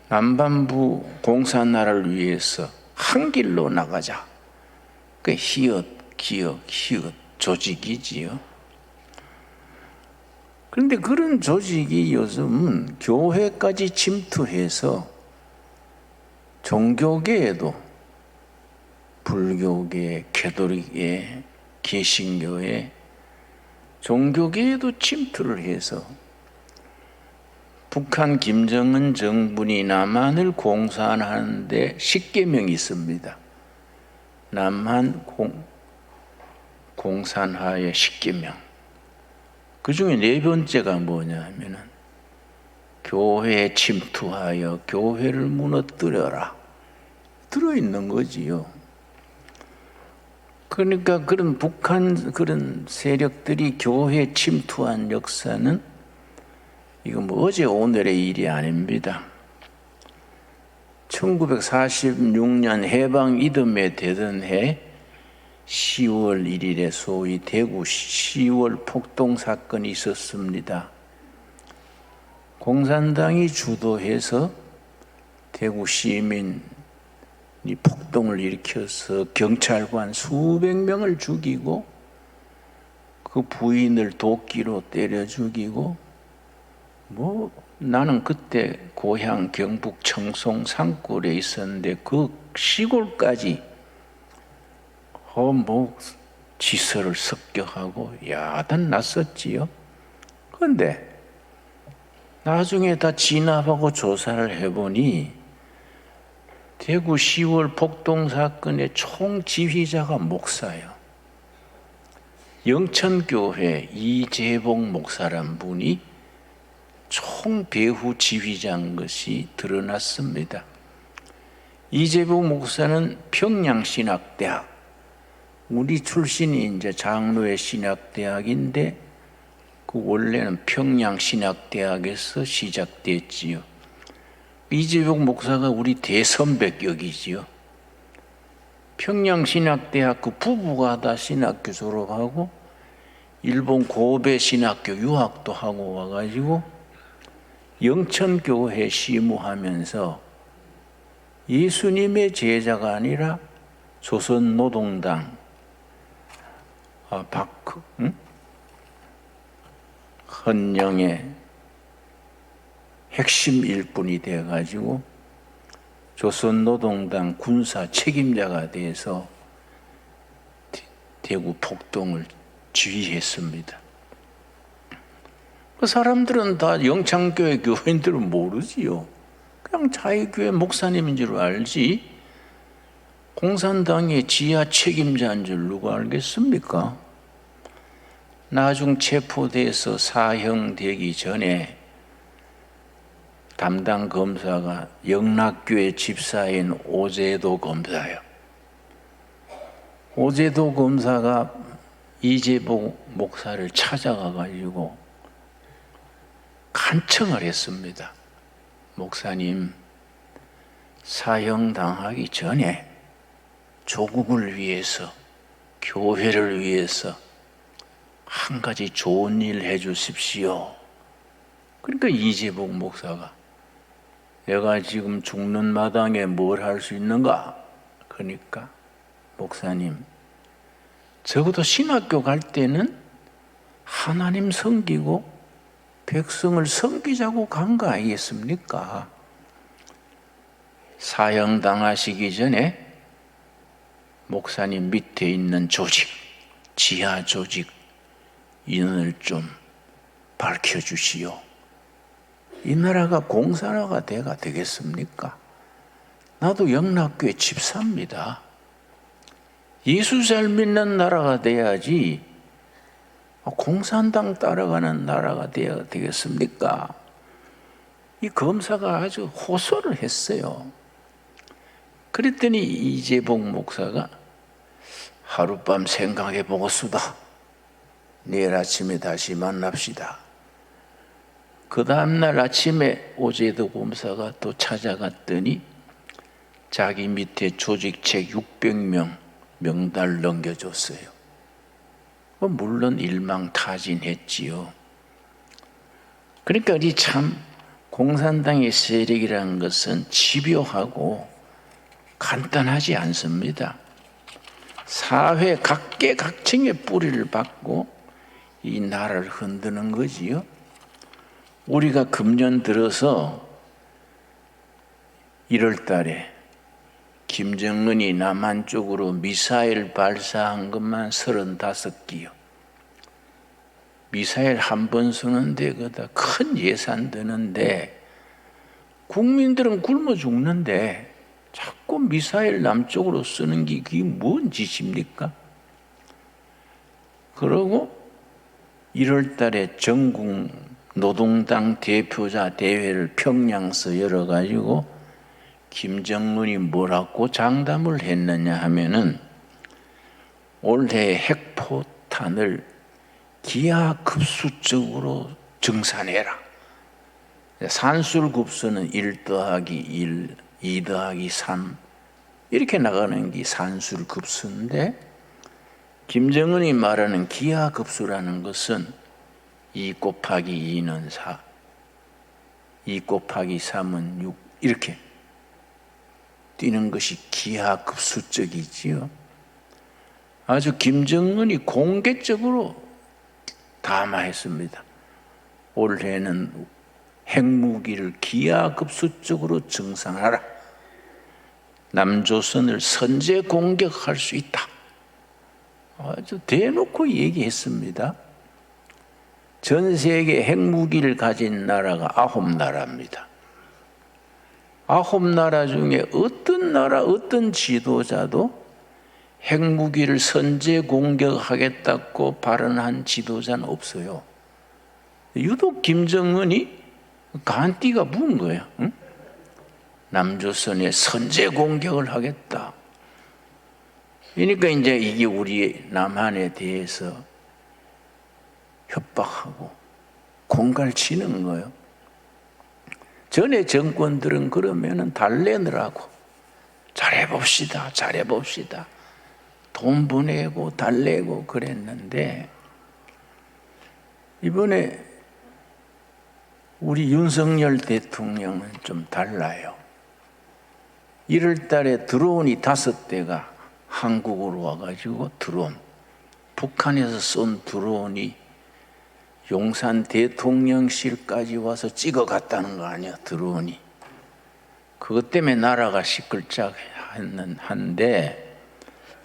남반부 공산나라를 위해서 한 길로 나가자. 그 히읗, 기역, 히읗 조직이지요. 그런데 그런 조직이 요즘은 교회까지 침투해서 종교계에도 불교계, 캐톨릭계, 개신교회, 종교계에도 침투를 해서 북한 김정은 정부니 남한을 공산하는데 10계명이 있습니다. 남한 공산화의 10계명. 그 중에 4번째가 뭐냐 하면은 교회에 침투하여 교회를 무너뜨려라. 들어있는 거지요. 그러니까 그런 북한 그런 세력들이 교회에 침투한 역사는 이거 뭐 어제 오늘의 일이 아닙니다. 1946년 해방 이듬해 되던 해 10월 1일에 소위 대구 10월 폭동 사건이 있었습니다. 공산당이 주도해서 대구 시민이 폭동을 일으켜서 경찰관 수백 명을 죽이고 그 부인을 도끼로 때려 죽이고 나는 그때 고향 경북 청송 산골에 있었는데 그 시골까지 지서를 습격하고 야단 났었지요. 그런데 나중에 다 진압하고 조사를 해보니 대구 10월 폭동 사건의 총지휘자가 목사예요. 영천교회 이재복 목사란 분이 총배후 지휘자인 것이 드러났습니다. 이재복 목사는 평양신학대학, 우리 출신이 이제 장로의 신학대학인데 그 원래는 평양신학대학에서 시작됐지요. 이재복 목사가 우리 대선배격이지요. 평양신학대학 그 부부가 다 신학교 졸업하고 일본 고베 신학교 유학도 하고 와가지고 영천교회 시무하면서 예수님의 제자가 아니라 조선노동당 헌령의 핵심 일꾼이 돼가지고 조선노동당 군사 책임자가 돼서 대구 폭동을 지휘했습니다. 그 사람들은 다 영창교회 교인들은 모르지요. 그냥 자기 교회 목사님인 줄 알지 공산당의 지하 책임자인 줄 누가 알겠습니까? 나중 체포돼서 사형되기 전에 담당 검사가 영락교회 집사인 오제도 검사예요. 오제도 검사가 이재복 목사를 찾아가가지고 간청을 했습니다. 목사님, 사형당하기 전에 조국을 위해서, 교회를 위해서 한 가지 좋은 일 해주십시오. 그러니까 이재복 목사가 내가 지금 죽는 마당에 뭘 할 수 있는가? 그러니까 목사님, 적어도 신학교 갈 때는 하나님 섬기고 백성을 섬기자고 간 거 아니겠습니까? 사형당하시기 전에 목사님 밑에 있는 조직, 지하 조직 인원을 좀 밝혀주시오. 이 나라가 공산화가 되겠습니까? 나도 영락교회 집사입니다. 예수 잘 믿는 나라가 돼야지 공산당 따라가는 나라가 돼야 되겠습니까? 이 검사가 아주 호소를 했어요. 그랬더니 이재봉 목사가 하룻밤 생각해 보겠수다. 내일 아침에 다시 만납시다. 그 다음날 아침에 오재도 검사가 또 찾아갔더니 자기 밑에 조직책 600명 명단을 넘겨줬어요. 물론 일망타진했지요. 그러니까 이 참 공산당의 세력이라는 것은 집요하고 간단하지 않습니다. 사회 각계각층의 뿌리를 받고 이 나라를 흔드는 거지요. 우리가 금년 들어서 1월 달에 김정은이 남한 쪽으로 미사일 발사한 것만 35기요. 미사일 한 번 쏘는데 그다 큰 예산 드는데 국민들은 굶어 죽는데 자꾸 미사일 남쪽으로 쓰는 게 그게 뭔 짓입니까? 그러고 1월 달에 전국 노동당 대표자 대회를 평양서 열어가지고 김정은이 뭐라고 장담을 했느냐 하면은 올해 핵포탄을 기하급수적으로 증산해라. 산술급수는 1 더하기 1, 2 더하기 3 이렇게 나가는 게 산술급수인데 김정은이 말하는 기하급수라는 것은 2 곱하기 2는 4, 2 곱하기 3은 6 이렇게 뛰는 것이 기하급수적이지요. 아주 김정은이 공개적으로 담화했습니다. 올해는 핵무기를 기하급수적으로 증산하라. 남조선을 선제 공격할 수 있다. 아주 대놓고 얘기했습니다. 전 세계 핵무기를 가진 나라가 9나라입니다. 9나라 중에 어떤 나라, 어떤 지도자도 핵무기를 선제 공격하겠다고 발언한 지도자는 없어요. 유독 김정은이 간띠가 부은 거예요. 응? 남조선에 선제 공격을 하겠다. 그러니까 이제 이게 우리 남한에 대해서 협박하고 공갈치는 거예요. 전에 정권들은 그러면은 달래느라고 잘해봅시다, 잘해봅시다. 돈 보내고 달래고 그랬는데 이번에 우리 윤석열 대통령은 좀 달라요. 1월 달에 드론이 5대가 한국으로 와가지고 드론, 북한에서 쏜 드론이 용산 대통령실까지 와서 찍어갔다는 거 아니야, 드론이. 그것 때문에 나라가 시끌짝한데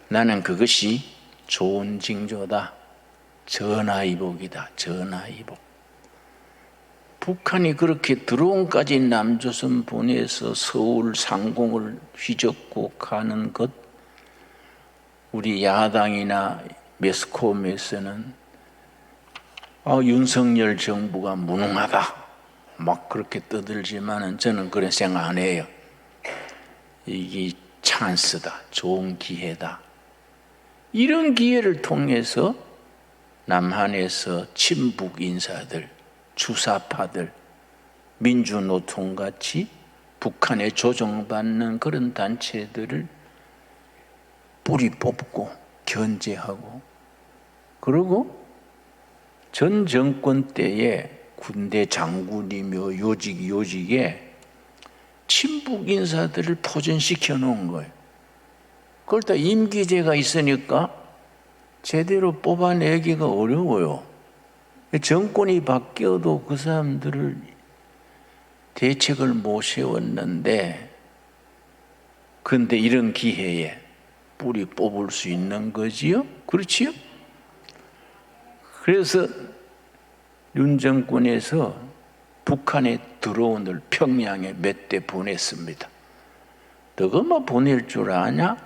나는 그것이 좋은 징조다. 전화위복이다. 전화위복. 북한이 그렇게 드론까지 남조선 보내서 서울 상공을 휘젓고 가는 것, 우리 야당이나 매스컴에서는 윤석열 정부가 무능하다 막 그렇게 떠들지만은 저는 그런 생각 안 해요. 이게 찬스다, 좋은 기회다. 이런 기회를 통해서 남한에서 친북 인사들, 주사파들, 민주노총같이 북한에 조종받는 그런 단체들을 뿌리 뽑고 견제하고, 그리고 전 정권 때에 군대 장군이며 요직에 친북 인사들을 포진시켜 놓은 거예요. 그걸 다 임기제가 있으니까 제대로 뽑아내기가 어려워요. 정권이 바뀌어도 그 사람들을 대책을 못 세웠는데, 그런데 이런 기회에 뿌리 뽑을 수 있는 거지요? 그렇지요? 그래서 윤 정권에서 북한의 드론을 평양에 몇 대 보냈습니다. 너가 보낼 줄 아냐?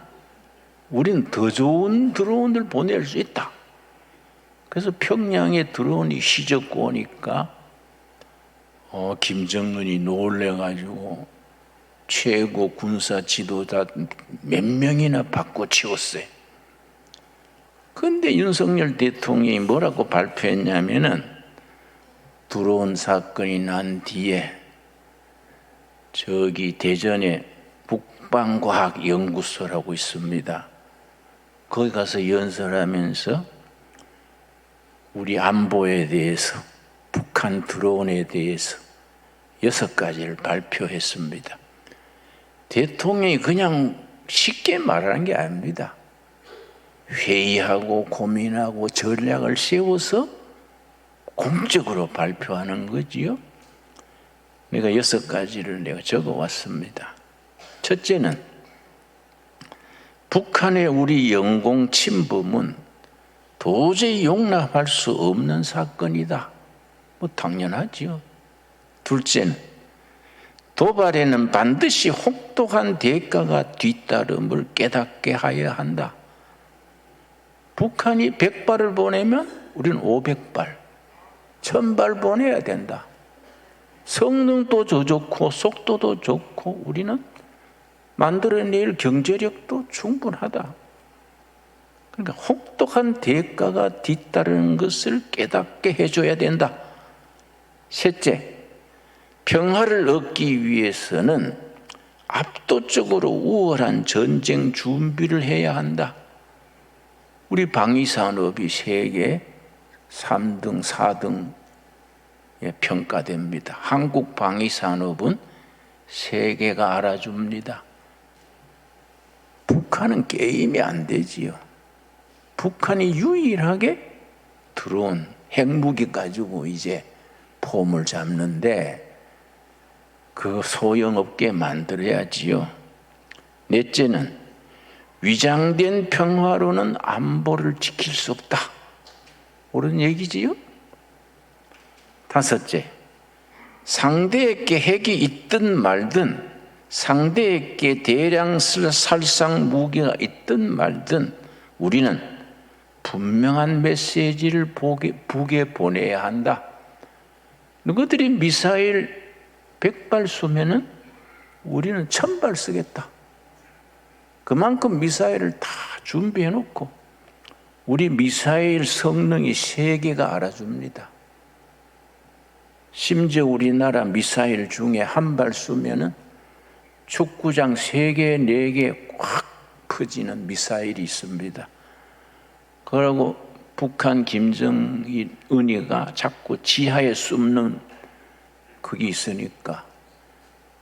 우린 더 좋은 드론을 보낼 수 있다. 그래서 평양에 드론이 휘젓고 오니까 김정은이 놀래가지고 최고 군사 지도자 몇 명이나 바꿔치웠어요. 그런데 윤석열 대통령이 뭐라고 발표했냐면은 드론 사건이 난 뒤에 저기 대전에 북방과학연구소라고 있습니다. 거기 가서 연설하면서 우리 안보에 대해서, 북한 드론에 대해서 6가지를 발표했습니다. 대통령이 그냥 쉽게 말하는 게 아닙니다. 회의하고 고민하고 전략을 세워서 공적으로 발표하는 거지요. 내가 6가지를 내가 적어왔습니다. 첫째는 북한의 우리 영공 침범은 도저히 용납할 수 없는 사건이다. 뭐 당연하지요. 둘째는 도발에는 반드시 혹독한 대가가 뒤따름을 깨닫게 하여야 한다. 북한이 100발을 보내면 우리는 500발, 1000발 보내야 된다. 성능도 더 좋고 속도도 좋고 우리는 만들어낼 경제력도 충분하다. 그러니까 혹독한 대가가 뒤따르는 것을 깨닫게 해줘야 된다. 셋째, 평화를 얻기 위해서는 압도적으로 우월한 전쟁 준비를 해야 한다. 우리 방위산업이 세계 3등, 4등에 평가됩니다. 한국 방위산업은 세계가 알아줍니다. 북한은 게임이 안 되지요. 북한이 유일하게 드론, 핵무기 가지고 이제 폼을 잡는데 그 소용없게 만들어야지요. 넷째는 위장된 평화로는 안보를 지킬 수 없다. 옳은 얘기지요? 다섯째, 상대에게 핵이 있든 말든, 상대에게 대량 살상 무기가 있든 말든 우리는 분명한 메시지를 북에 보내야 한다. 너희들이 미사일 100발 쏘면은 우리는 1000발 쓰겠다. 그만큼 미사일을 다 준비해 놓고 우리 미사일 성능이 세계가 알아줍니다. 심지어 우리나라 미사일 중에 한 발 쏘면은 축구장 3개, 4개 꽉 퍼지는 미사일이 있습니다. 그러고 북한 김정은이가 자꾸 지하에 숨는 그게 있으니까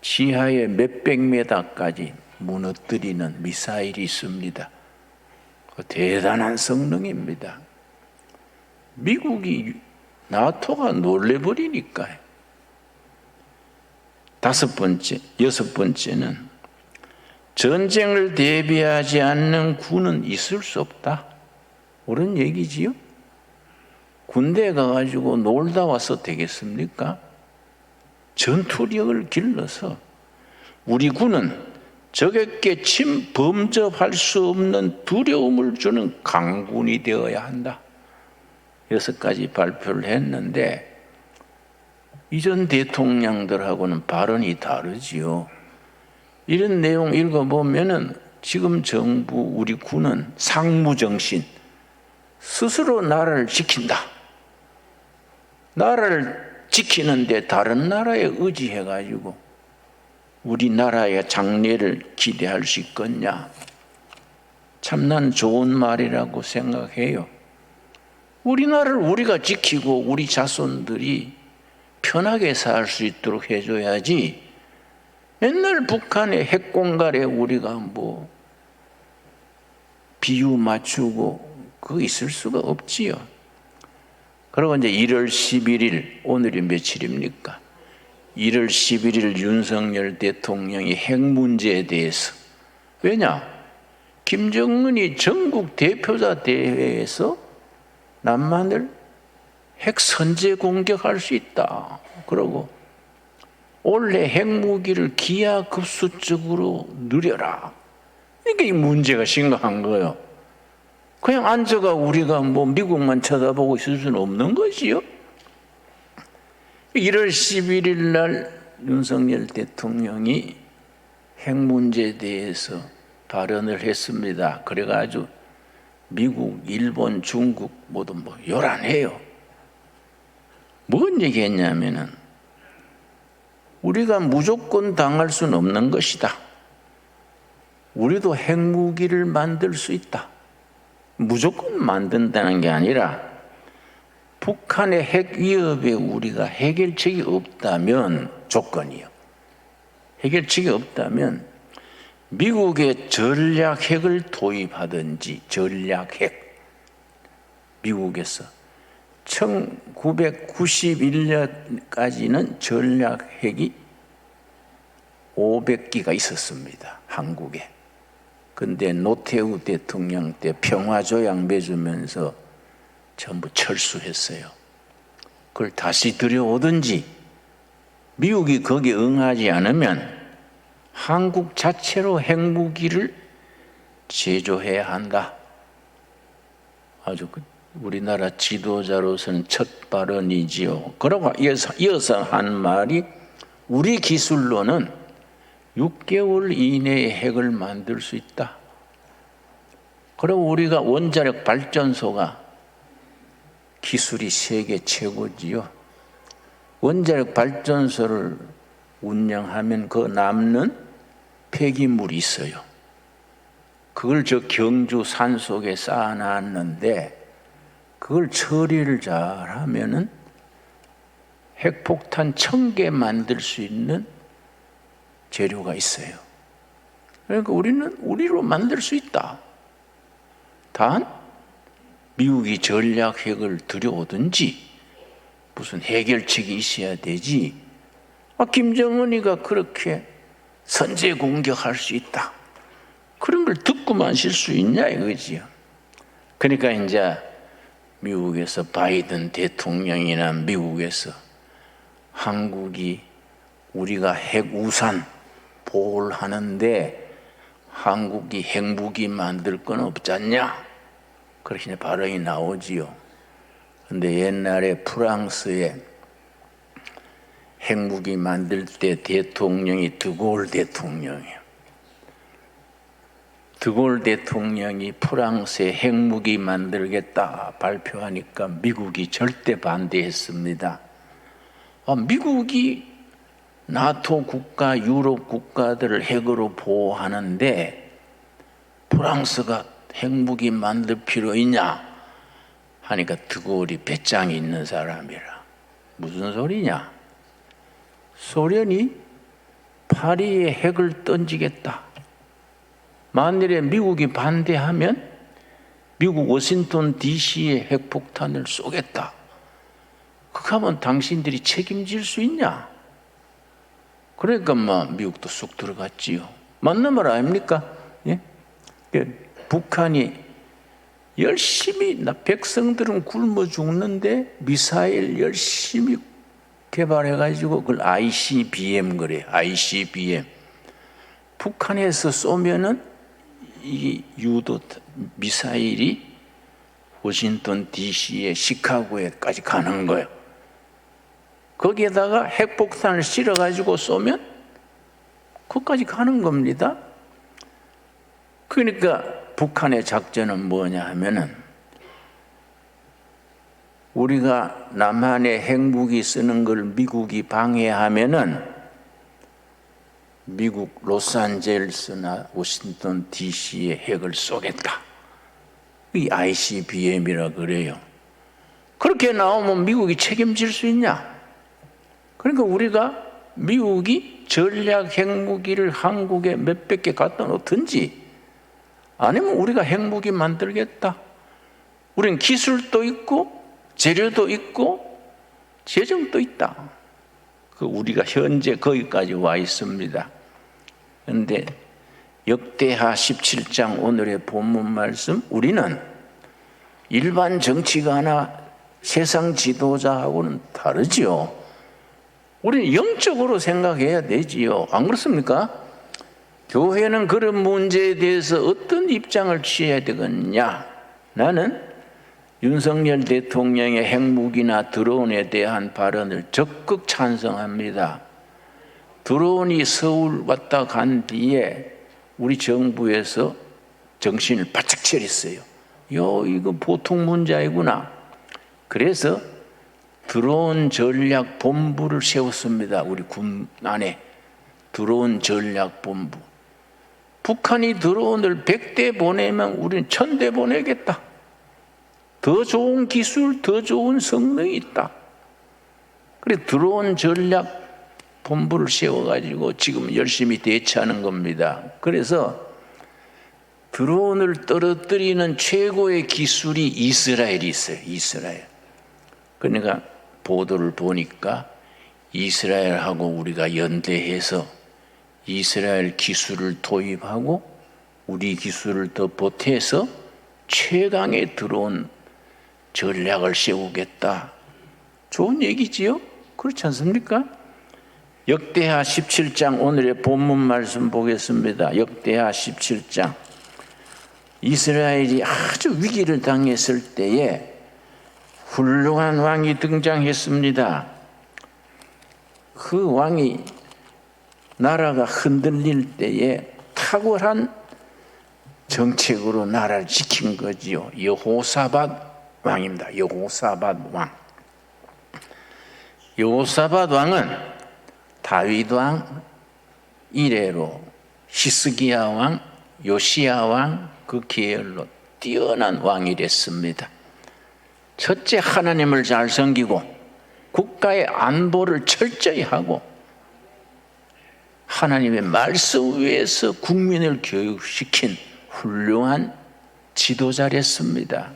지하에 몇백 메다까지 무너뜨리는 미사일이 있습니다. 대단한 성능입니다. 미국이 나토가 놀래버리니까요. 여섯 번째는 전쟁을 대비하지 않는 군은 있을 수 없다. 옳은 얘기지요? 군대에 가가지고 놀다 와서 되겠습니까? 전투력을 길러서 우리 군은 적에게 범접할 수 없는 두려움을 주는 강군이 되어야 한다. 6가지 발표를 했는데 이전 대통령들하고는 발언이 다르지요. 이런 내용 읽어보면은 지금 정부 우리 군은 상무정신, 스스로 나라를 지킨다. 나라를 지키는데 다른 나라에 의지해가지고 우리나라의 장래를 기대할 수 있겠냐? 참 난 좋은 말이라고 생각해요. 우리나라를 우리가 지키고 우리 자손들이 편하게 살 수 있도록 해줘야지 맨날 북한의 핵공갈에 우리가 뭐 비유 맞추고 그거 있을 수가 없지요. 그리고 이제 1월 11일 오늘이 며칠입니까? 1월 11일 윤석열 대통령이 핵 문제에 대해서 왜냐? 김정은이 전국 대표자 대회에서 남한을 핵 선제 공격할 수 있다. 그러고 원래 핵무기를 기하급수적으로 늘려라. 이게 문제가 심각한 거예요. 그냥 앉아가 우리가 뭐 미국만 쳐다보고 있을 수는 없는 것이요. 1월 11일 날 윤석열 대통령이 핵 문제에 대해서 발언을 했습니다. 그래가지고 미국, 일본, 중국 모두 뭐 요란해요. 뭔 얘기했냐면은 우리가 무조건 당할 수는 없는 것이다. 우리도 핵무기를 만들 수 있다. 무조건 만든다는 게 아니라 북한의 핵 위협에 우리가 해결책이 없다면, 조건이요. 해결책이 없다면 미국의 전략핵을 도입하든지, 전략핵. 미국에서 1991년까지는 전략핵이 500기가 있었습니다. 한국에. 근데 노태우 대통령 때 평화조약 맺으면서 전부 철수했어요. 그걸 다시 들여오든지, 미국이 거기에 응하지 않으면 한국 자체로 핵무기를 제조해야 한다. 아주 우리나라 지도자로서는 첫 발언이지요. 그러고 이어서 한 말이, 우리 기술로는 6개월 이내에 핵을 만들 수 있다. 그리고 우리가 원자력 발전소가 기술이 세계 최고지요. 원자력 발전소를 운영하면 그 남는 폐기물이 있어요. 그걸 저 경주 산속에 쌓아놨는데 그걸 처리를 잘하면은 핵폭탄 1000개 만들 수 있는 재료가 있어요. 그러니까 우리는 우리로 만들 수 있다. 단 미국이 전략핵을 들여오든지 무슨 해결책이 있어야 되지. 김정은이가 그렇게 선제 공격할 수 있다. 그런 걸 듣고만 쉴 수 있냐 이거지요. 그러니까 이제 미국에서 바이든 대통령이나 미국에서 한국이 우리가 핵우산 보호를 하는데 한국이 핵무기 만들 건 없잖냐, 그렇게 발언이 나오지요. 근데 옛날에 프랑스에 핵무기 만들 때 대통령이 드골 대통령이에요. 드골 대통령이 프랑스에 핵무기 만들겠다 발표하니까 미국이 절대 반대했습니다. 미국이 나토 국가, 유럽 국가들을 핵으로 보호하는데 프랑스가 핵무기 만들 필요 있냐 하니까 드골이 배짱이 있는 사람이라, 무슨 소리냐, 소련이 파리에 핵을 던지겠다, 만일에 미국이 반대하면 미국 워싱턴 DC에 핵폭탄을 쏘겠다, 그렇게 하면 당신들이 책임질 수 있냐. 그러니까 미국도 쑥 들어갔지요. 맞는 말 아닙니까? 예? 북한이 열심히, 백성들은 굶어 죽는데 미사일 열심히 개발해가지고 그걸 ICBM 그래요. ICBM. 북한에서 쏘면은 이 유도 미사일이 워싱턴 DC에 시카고에까지 가는 거예요. 거기에다가 핵폭탄을 실어가지고 쏘면 거기까지 가는 겁니다. 그러니까 북한의 작전은 뭐냐 하면은, 우리가 남한에 핵무기 쓰는 걸 미국이 방해하면은 미국 로스앤젤레스나 워싱턴 DC에 핵을 쏘겠다. 이 ICBM이라 그래요. 그렇게 나오면 미국이 책임질 수 있냐? 그러니까 우리가 미국이 전략 핵무기를 한국에 몇백 개 갖다 놓든지, 아니면 우리가 핵무기 만들겠다. 우리는 기술도 있고 재료도 있고 재정도 있다. 우리가 현재 거기까지 와 있습니다. 그런데 역대하 17장 오늘의 본문 말씀, 우리는 일반 정치가나 세상 지도자하고는 다르지요. 우리는 영적으로 생각해야 되지요. 안 그렇습니까? 교회는 그런 문제에 대해서 어떤 입장을 취해야 되겠냐? 나는 윤석열 대통령의 핵무기나 드론에 대한 발언을 적극 찬성합니다. 드론이 서울 왔다 간 뒤에 우리 정부에서 정신을 바짝 차렸어요. 이거 보통 문제 아니구나. 그래서 드론 전략 본부를 세웠습니다. 우리 군 안에 드론 전략 본부. 북한이 드론을 100대 보내면 우리는 1000대 보내겠다. 더 좋은 기술, 더 좋은 성능이 있다. 그래 드론 전략 본부를 세워가지고 지금 열심히 대처하는 겁니다. 그래서 드론을 떨어뜨리는 최고의 기술이 이스라엘이 있어요. 이스라엘. 그러니까 보도를 보니까 이스라엘하고 우리가 연대해서 이스라엘 기술을 도입하고 우리 기술을 더 보태서 최강의 드론 전략을 세우겠다. 좋은 얘기지요? 그렇지 않습니까? 역대하 17장 오늘의 본문 말씀 보겠습니다. 역대하 17장. 이스라엘이 아주 위기를 당했을 때에 훌륭한 왕이 등장했습니다. 그 왕이 나라가 흔들릴 때에 탁월한 정책으로 나라를 지킨 거지요. 여호사밧 왕입니다. 여호사밧 왕. 여호사밧 왕은 다윗 왕 이래로 히스기야 왕, 요시야 왕 그 계열로 뛰어난 왕이 됐습니다. 첫째, 하나님을 잘 섬기고 국가의 안보를 철저히 하고 하나님의 말씀 위에서 국민을 교육시킨 훌륭한 지도자랬습니다.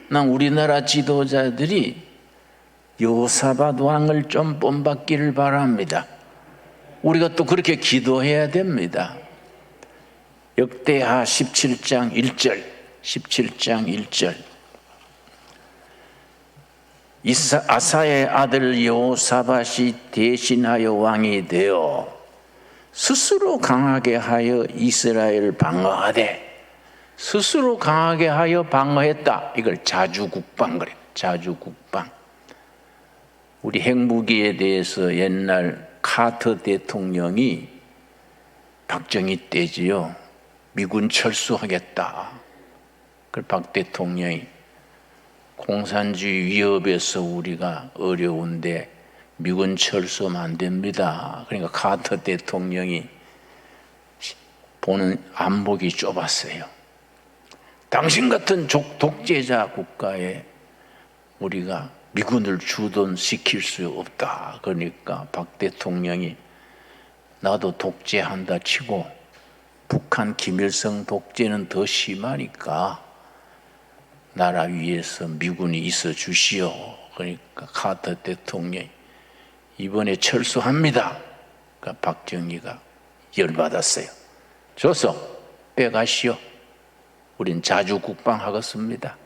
난 우리나라 지도자들이 여호사밧 왕을 좀 본받기를 바랍니다. 우리가 또 그렇게 기도해야 됩니다. 역대하 17장 1절 17장 1절 아사의 아들 여호사밧이 대신하여 왕이 되어 스스로 강하게 하여 이스라엘을 방어하되 스스로 강하게 하여 방어했다. 이걸 자주국방 그래. 자주국방. 우리 핵무기에 대해서 옛날 카터 대통령이 박정희 때지요. 미군 철수하겠다. 그 박 대통령이 공산주의 위협에서 우리가 어려운데 미군 철수하면 안 됩니다. 그러니까 카터 대통령이 보는 안목이 좁았어요. 당신 같은 독재자 국가에 우리가 미군을 주둔시킬 수 없다. 그러니까 박 대통령이 나도 독재한다 치고 북한 김일성 독재는 더 심하니까 나라 위에서 미군이 있어 주시오. 그러니까 카터 대통령이 이번에 철수합니다. 그러니까 박정희가 열받았어요. 줘서 빼가시오. 우린 자주국방하겠습니다.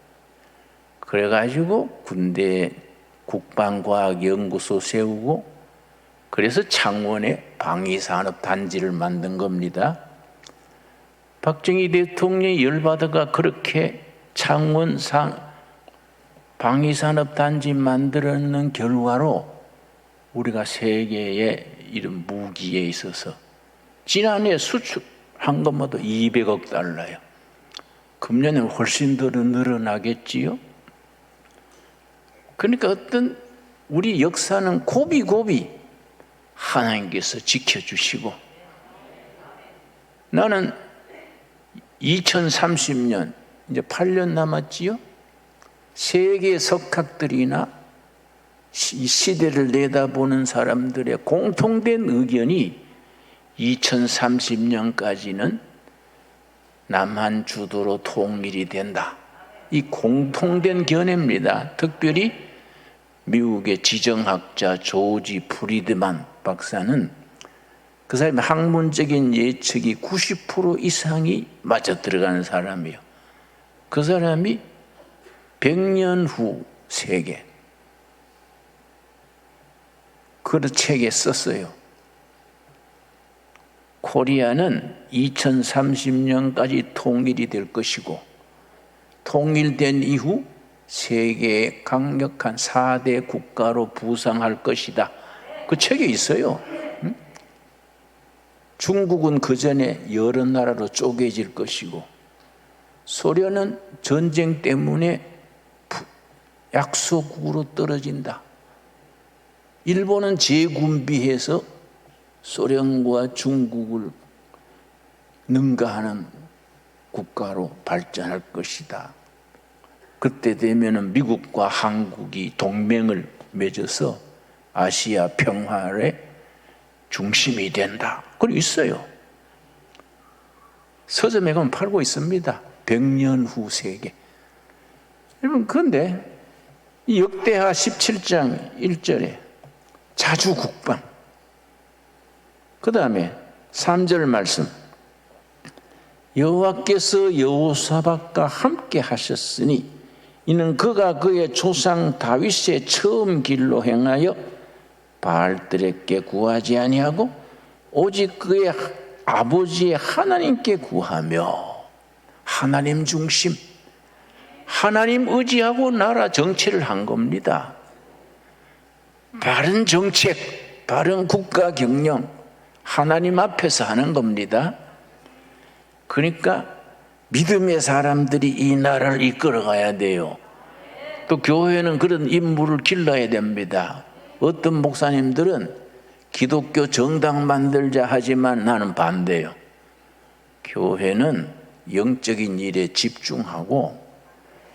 그래가지고 군대 국방과학연구소 세우고 그래서 창원에 방위산업단지를 만든 겁니다. 박정희 대통령이 열받아가 그렇게 창원 방위산업단지 만들었는 결과로 우리가 세계의 이런 무기에 있어서 지난해 수출한 것마다 200억 달러예요. 금년에 훨씬 더 늘어나겠지요. 그러니까 어떤 우리 역사는 고비고비 하나님께서 지켜주시고 나는 2030년 이제 8년 남았지요. 세계 석학들이나 이 시대를 내다보는 사람들의 공통된 의견이 2030년까지는 남한 주도로 통일이 된다. 이 공통된 견해입니다. 특별히 미국의 지정학자 조지 프리드만 박사는 그 사람의 학문적인 예측이 90% 이상이 맞아 들어가는 사람이에요. 그 사람이 100년 후 세계 그 책에 썼어요. 코리아는 2030년까지 통일이 될 것이고 통일된 이후 세계의 강력한 4대 국가로 부상할 것이다. 그 책에 있어요. 중국은 그 전에 여러 나라로 쪼개질 것이고 소련은 전쟁 때문에 약소국으로 떨어진다. 일본은 재군비해서 소련과 중국을 능가하는 국가로 발전할 것이다. 그때 되면은 미국과 한국이 동맹을 맺어서 아시아 평화의 중심이 된다. 그리고 있어요. 서점에 가면 팔고 있습니다. 100년 후 세계. 여러분, 그런데 이 역대하 17장 1절에 자주국방, 그 다음에 3절 말씀, 여호와께서 여호사밧과 함께 하셨으니 이는 그가 그의 조상 다윗의 처음 길로 행하여 바알들에게 구하지 아니하고 오직 그의 아버지의 하나님께 구하며, 하나님 중심, 하나님 의지하고 나라 정치를 한 겁니다. 바른 정책, 바른 국가 경영, 하나님 앞에서 하는 겁니다. 그러니까 믿음의 사람들이 이 나라를 이끌어 가야 돼요. 또 교회는 그런 인물을 길러야 됩니다. 어떤 목사님들은 기독교 정당 만들자 하지만 나는 반대요. 교회는 영적인 일에 집중하고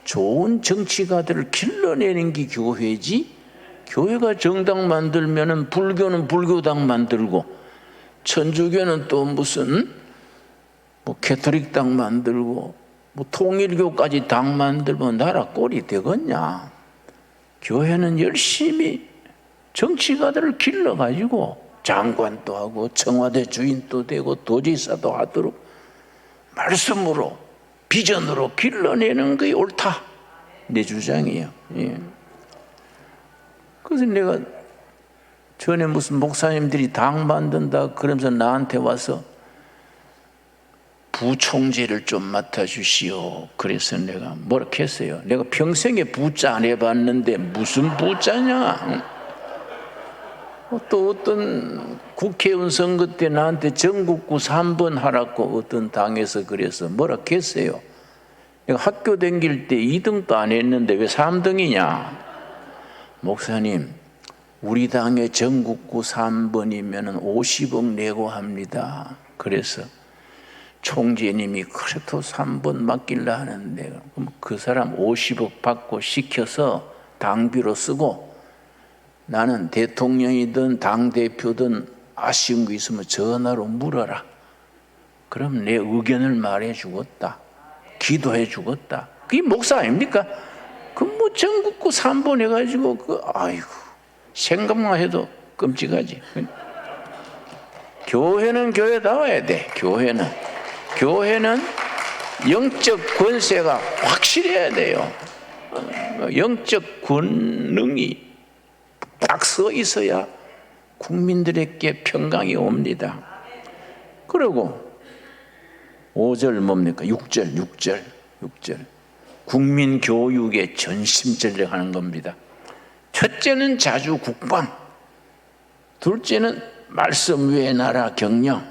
좋은 정치가들을 길러내는 게 교회지, 교회가 정당 만들면은 불교는 불교당 만들고 천주교는 또 무슨 캐토릭당 만들고 통일교까지 당 만들면 나라 꼴이 되겠냐. 교회는 열심히 정치가들을 길러가지고 장관도 하고 청와대 주인도 되고 도지사도 하도록 말씀으로 비전으로 길러내는 게 옳다. 내 주장이에요. 예. 그래서 내가 전에 무슨 목사님들이 당 만든다 그러면서 나한테 와서 부총재를 좀 맡아주시오. 그래서 내가 뭐라고 했어요. 내가 평생에 부자 안 해봤는데 무슨 부자냐. 또 어떤 국회의원 선거 때 나한테 전국구 3번 하라고 어떤 당에서 그래서 뭐라고 했어요. 내가 학교 다닐 때 2등도 안 했는데 왜 3등이냐. 목사님, 우리 당의 전국구 3번이면 50억 내고 합니다. 그래서 총재님이 그래도 3번 맡길라 하는데 그럼 그 사람 50억 받고 시켜서 당비로 쓰고 나는 대통령이든 당대표든 아쉬운 거 있으면 전화로 물어라. 그럼 내 의견을 말해 주겠다. 기도해 주겠다. 그게 목사 아닙니까? 그 뭐 전국구 3번 해가지고 아이고 생각만 해도 끔찍하지. 교회는 교회다워야 돼. 교회는 영적 권세가 확실해야 돼요. 영적 권능이 딱 서 있어야 국민들에게 평강이 옵니다. 그리고 5절 뭡니까? 6절. 국민 교육에 전심전력하는 겁니다. 첫째는 자주 국방, 둘째는 말씀 외의 나라 경영,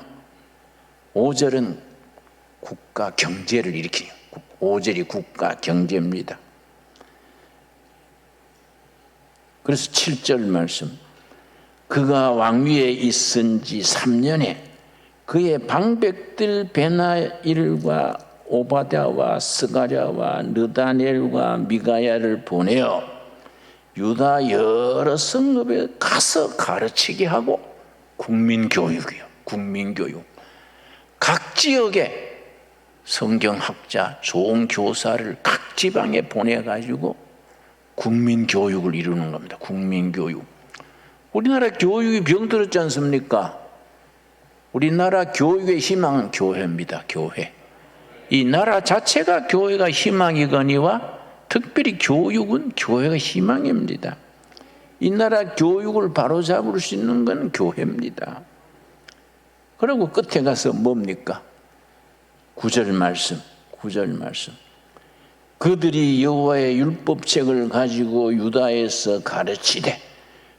5절은 국가 경제를 일으키는, 5절이 국가 경제입니다. 그래서 7절 말씀, 그가 왕위에 있은 지 3년에 그의 방백들 베나일과 오바댜와 스가랴와 느다넬과 미가야를 보내어 유다 여러 성읍에 가서 가르치게 하고, 국민교육이요. 국민교육. 각 지역에 성경학자, 좋은 교사를 각 지방에 보내가지고 국민교육을 이루는 겁니다. 국민교육. 우리나라 교육이 병들었지 않습니까? 우리나라 교육의 희망은 교회입니다. 교회. 이 나라 자체가 교회가 희망이거니와 특별히 교육은 교회가 희망입니다. 이 나라 교육을 바로잡을 수 있는 건 교회입니다. 그리고 끝에 가서 뭡니까? 9절 말씀. 그들이 여호와의 율법책을 가지고 유다에서 가르치되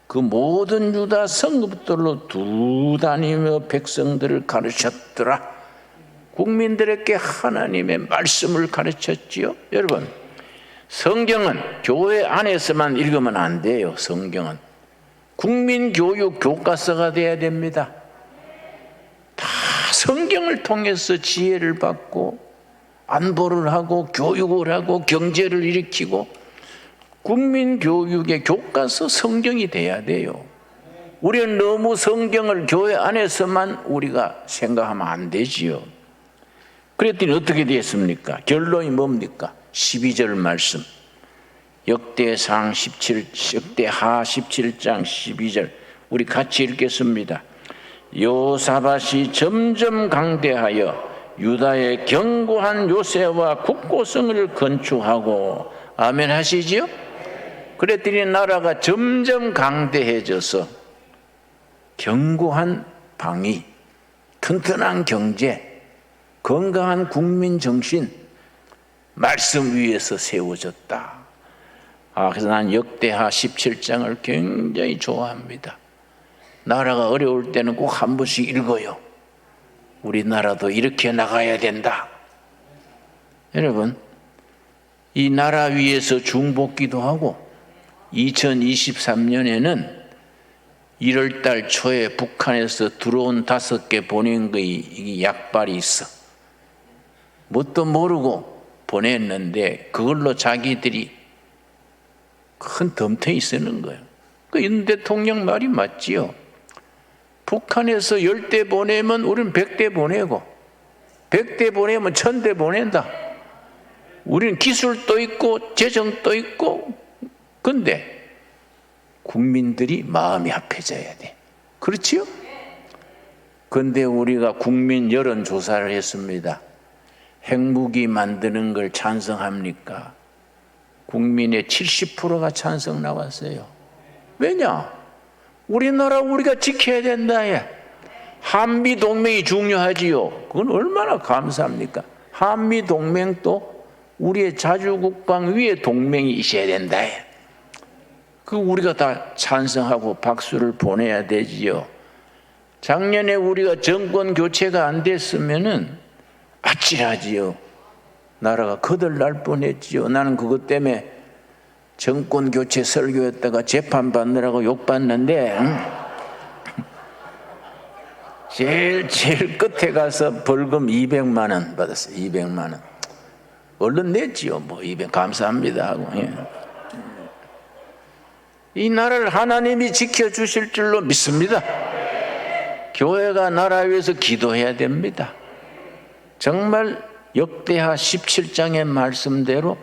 그 모든 유다 성읍들로 두루 다니며 백성들을 가르쳤더라. 국민들에게 하나님의 말씀을 가르쳤지요. 여러분, 성경은 교회 안에서만 읽으면 안 돼요. 성경은 국민교육 교과서가 돼야 됩니다. 다 성경을 통해서 지혜를 받고 안보를 하고 교육을 하고 경제를 일으키고 국민교육의 교과서 성경이 돼야 돼요. 우리는 너무 성경을 교회 안에서만 우리가 생각하면 안 되지요. 그랬더니 어떻게 됐습니까? 결론이 뭡니까? 12절 말씀. 역대하 17장 12절 우리 같이 읽겠습니다. 여호사밧이 점점 강대하여 유다의 견고한 요새와 국고성을 건축하고 아멘 하시지요? 그랬더니 나라가 점점 강대해져서 견고한 방위, 튼튼한 경제, 건강한 국민 정신, 말씀 위에서 세워졌다. 그래서 난 역대하 17장을 굉장히 좋아합니다. 나라가 어려울 때는 꼭 한 번씩 읽어요. 우리나라도 이렇게 나가야 된다. 여러분, 이 나라 위에서 중보기도 하고 2023년에는 1월달 초에 북한에서 드론 5개 보낸 거이 약발이 있어. 뭣도 모르고 보냈는데 그걸로 자기들이 큰 덤탱이 쓰는 거예요. 그 윤 대통령 말이 맞지요. 북한에서 10대 보내면 우리는 100대 보내고 100대 보내면 1000대 보낸다. 우리는 기술도 있고 재정도 있고. 근데 국민들이 마음이 합해져야 돼. 그렇지요? 근데 우리가 국민 여론조사를 했습니다. 핵무기 만드는 걸 찬성합니까? 국민의 70%가 찬성 나왔어요. 왜냐? 우리나라 우리가 지켜야 된다. 한미동맹이 중요하지요. 그건 얼마나 감사합니까? 한미동맹도 우리의 자주국방 위에 동맹이 있어야 된다. 그 우리가 다 찬성하고 박수를 보내야 되지요. 작년에 우리가 정권 교체가 안 됐으면은 아찔하지요. 나라가 거덜날 뻔했지요. 나는 그것 때문에 정권 교체 설교했다가 재판 받느라고 욕 받는데 제일 끝에 가서 벌금 200만 원 받았어요. 200만 원. 얼른 냈지요. 뭐 200 감사합니다 하고. 이 나라를 하나님이 지켜주실 줄로 믿습니다. 교회가 나라 위해서 기도해야 됩니다. 정말 역대하 17장의 말씀대로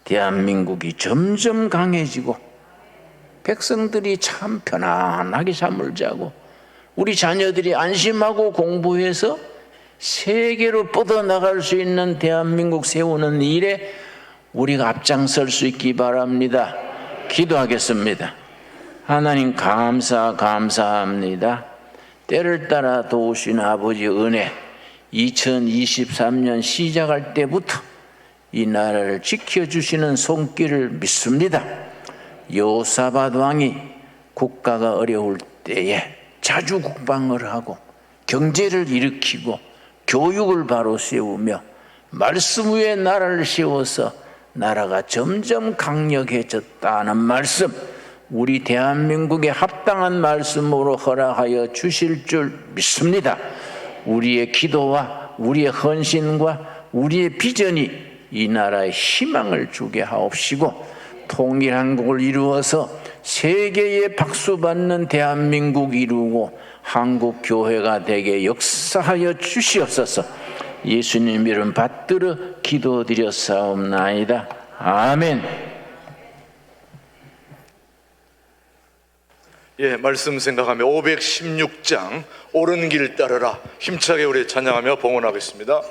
대한민국이 점점 강해지고 백성들이 참 편안하게 잠을 자고 우리 자녀들이 안심하고 공부해서 세계로 뻗어나갈 수 있는 대한민국 세우는 일에 우리가 앞장설 수 있기 바랍니다. 기도하겠습니다. 하나님 감사합니다. 때를 따라 도우신 아버지 은혜 2023년 시작할 때부터 이 나라를 지켜주시는 손길을 믿습니다. 여호사밧 왕이 국가가 어려울 때에 자주 국방을 하고 경제를 일으키고 교육을 바로 세우며 말씀 위에 나라를 세워서 나라가 점점 강력해졌다는 말씀, 우리 대한민국에 합당한 말씀으로 허락하여 주실 줄 믿습니다. 우리의 기도와 우리의 헌신과 우리의 비전이 이 나라에 희망을 주게 하옵시고 통일한국을 이루어서 세계에 박수받는 대한민국 이루고 한국교회가 되게 역사하여 주시옵소서. 예수님 이름 받들어 기도드렸사옵나이다. 아멘. 말씀 생각하며 516장 옳은 길 따르라 힘차게 우리 찬양하며 봉헌하겠습니다.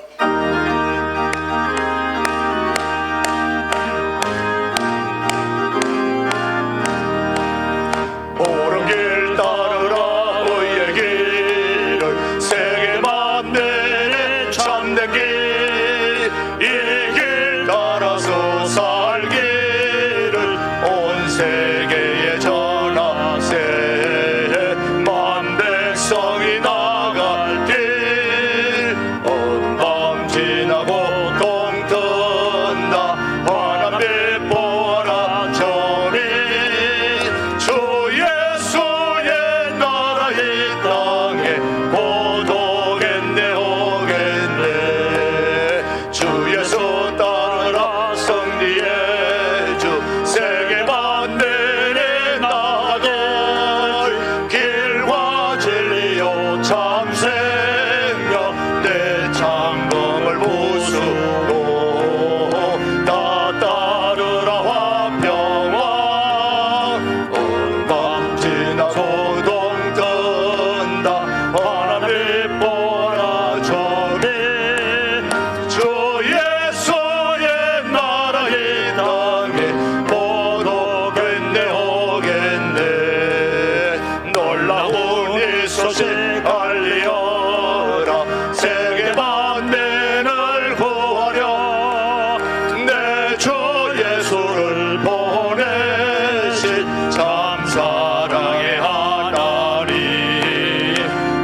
놀라운 이 소식 알리어라. 세계 만민을 구하려 내 주 예수를 보내신 참 사랑의 하나님.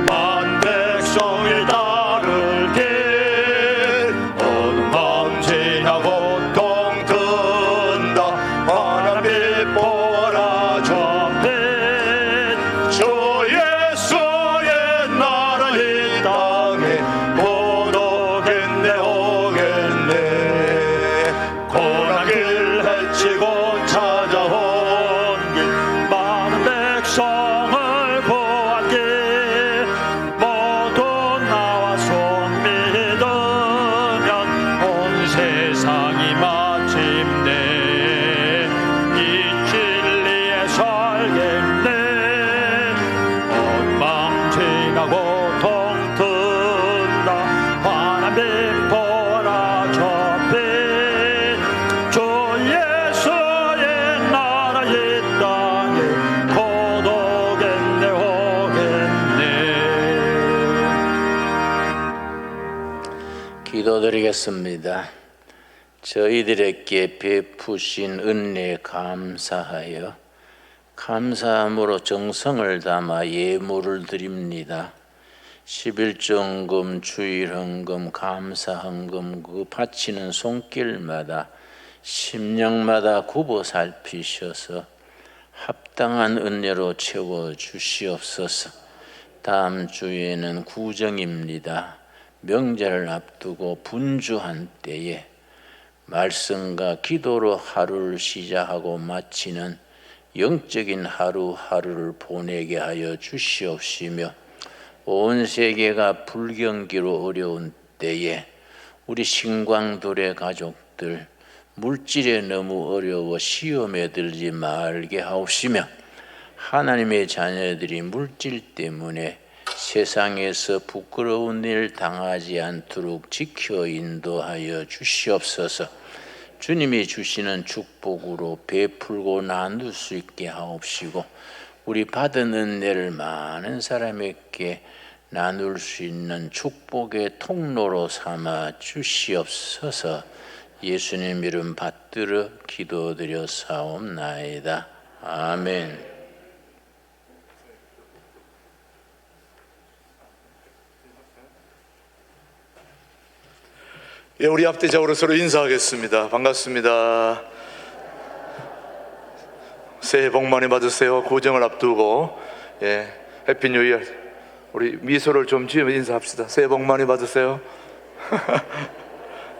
만 백성이 따를 길 어둠 밤 지나 고통 든다. 하나님 보라 전빛 주 예수의 나라 이 땅에 고독했네 오겠네. 고난길 헤치고 찾아온 길 많은 백성을 구하기 모두 나와서 믿으면 온 세상이 마침내 이 진리에 살겠네. 온망 지나고 고통 든다. 하나님 보라 저빛 주 예수의 나라 이 땅에 고독했네 오겠네. 기도드리겠습니다. 저희들에게 베푸신 은혜에 감사하여 감사함으로 정성을 담아 예물을 드립니다. 11조헌금, 주일헌금, 감사헌금 그 바치는 손길마다 심령마다 굽어 살피셔서 합당한 은혜로 채워주시옵소서. 다음 주에는 구정입니다. 명절을 앞두고 분주한 때에 말씀과 기도로 하루를 시작하고 마치는 영적인 하루하루를 보내게 하여 주시옵시며, 온 세계가 불경기로 어려운 때에 우리 신광도래 가족들 물질에 너무 어려워 시험에 들지 말게 하옵시며, 하나님의 자녀들이 물질 때문에 세상에서 부끄러운 일 당하지 않도록 지켜 인도하여 주시옵소서. 주님이 주시는 축복으로 베풀고 나눌 수 있게 하옵시고, 우리 받은 은혜를 많은 사람에게 나눌 수 있는 축복의 통로로 삼아 주시옵소서. 예수님 이름 받들어 기도드려 사옵나이다. 아멘. 예, 우리 앞대적으로 서로 인사하겠습니다. 반갑습니다. 새해 복 많이 받으세요. 고정을 앞두고 해피 뉴 이어. 우리 미소를 좀 지으며 인사합시다. 새해 복 많이 받으세요.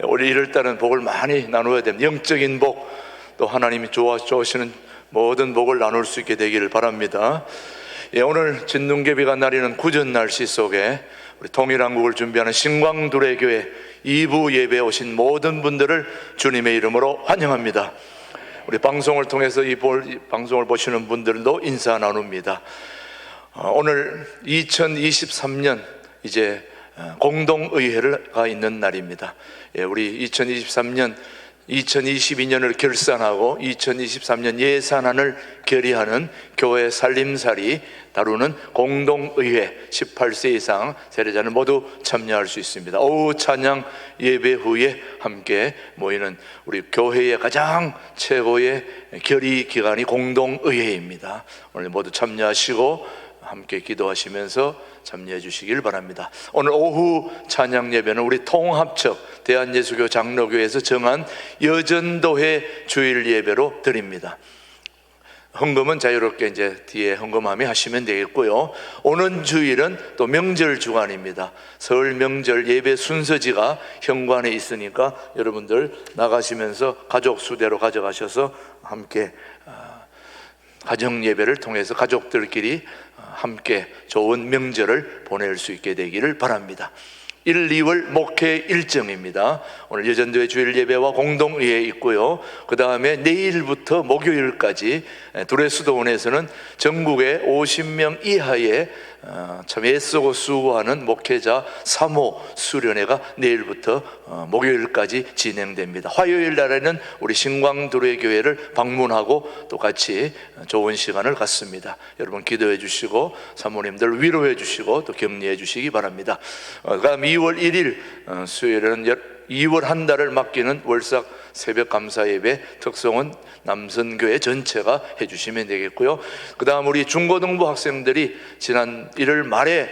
우리 이럴 때는 복을 많이 나누어야 됩니다. 영적인 복, 또 하나님이 좋아하시는 모든 복을 나눌 수 있게 되기를 바랍니다. 오늘 진눈개비가 나리는 구전 날씨 속에 우리 통일한국을 준비하는 신광두레교회 2부 예배에 오신 모든 분들을 주님의 이름으로 환영합니다. 우리 방송을 통해서 이 방송을 보시는 분들도 인사 나눕니다. 오늘 2023년 이제 공동의회가 있는 날입니다. 우리 2022년을 결산하고 2023년 예산안을 결의하는 교회 살림살이 다루는 공동의회, 18세 이상 세례자는 모두 참여할 수 있습니다. 오후 찬양 예배 후에 함께 모이는 우리 교회의 가장 최고의 결의 기관이 공동의회입니다. 오늘 모두 참여하시고 함께 기도하시면서 참여해 주시길 바랍니다. 오늘 오후 찬양 예배는 우리 통합측 대한예수교 장로교회에서 정한 여전도회 주일 예배로 드립니다. 헌금은 자유롭게 이제 뒤에 헌금함에 하시면 되겠고요. 오는 주일은 또 명절 주간입니다. 설 명절 예배 순서지가 현관에 있으니까 여러분들 나가시면서 가족 수대로 가져가셔서 함께 가정 예배를 통해서 가족들끼리 함께 좋은 명절을 보낼 수 있게 되기를 바랍니다. 1, 2월 목회 일정입니다. 오늘 여전도회 주일 예배와 공동의회 있고요. 그 다음에 내일부터 목요일까지 두레수도원에서는 전국에 50명 이하의 참 애쓰고 수고하는 목회자 3호 수련회가 내일부터 목요일까지 진행됩니다. 화요일 날에는 우리 신광두레교회를 방문하고 또 같이 좋은 시간을 갖습니다. 여러분 기도해 주시고 사모님들 위로해 주시고 또 격려해 주시기 바랍니다. 그다음 2월 1일 수요일에는 2월 한 달을 맡기는 월삭 새벽 감사 예배 특성은 남선교회 전체가 해주시면 되겠고요. 그 다음 우리 중고등부 학생들이 지난 1월 말에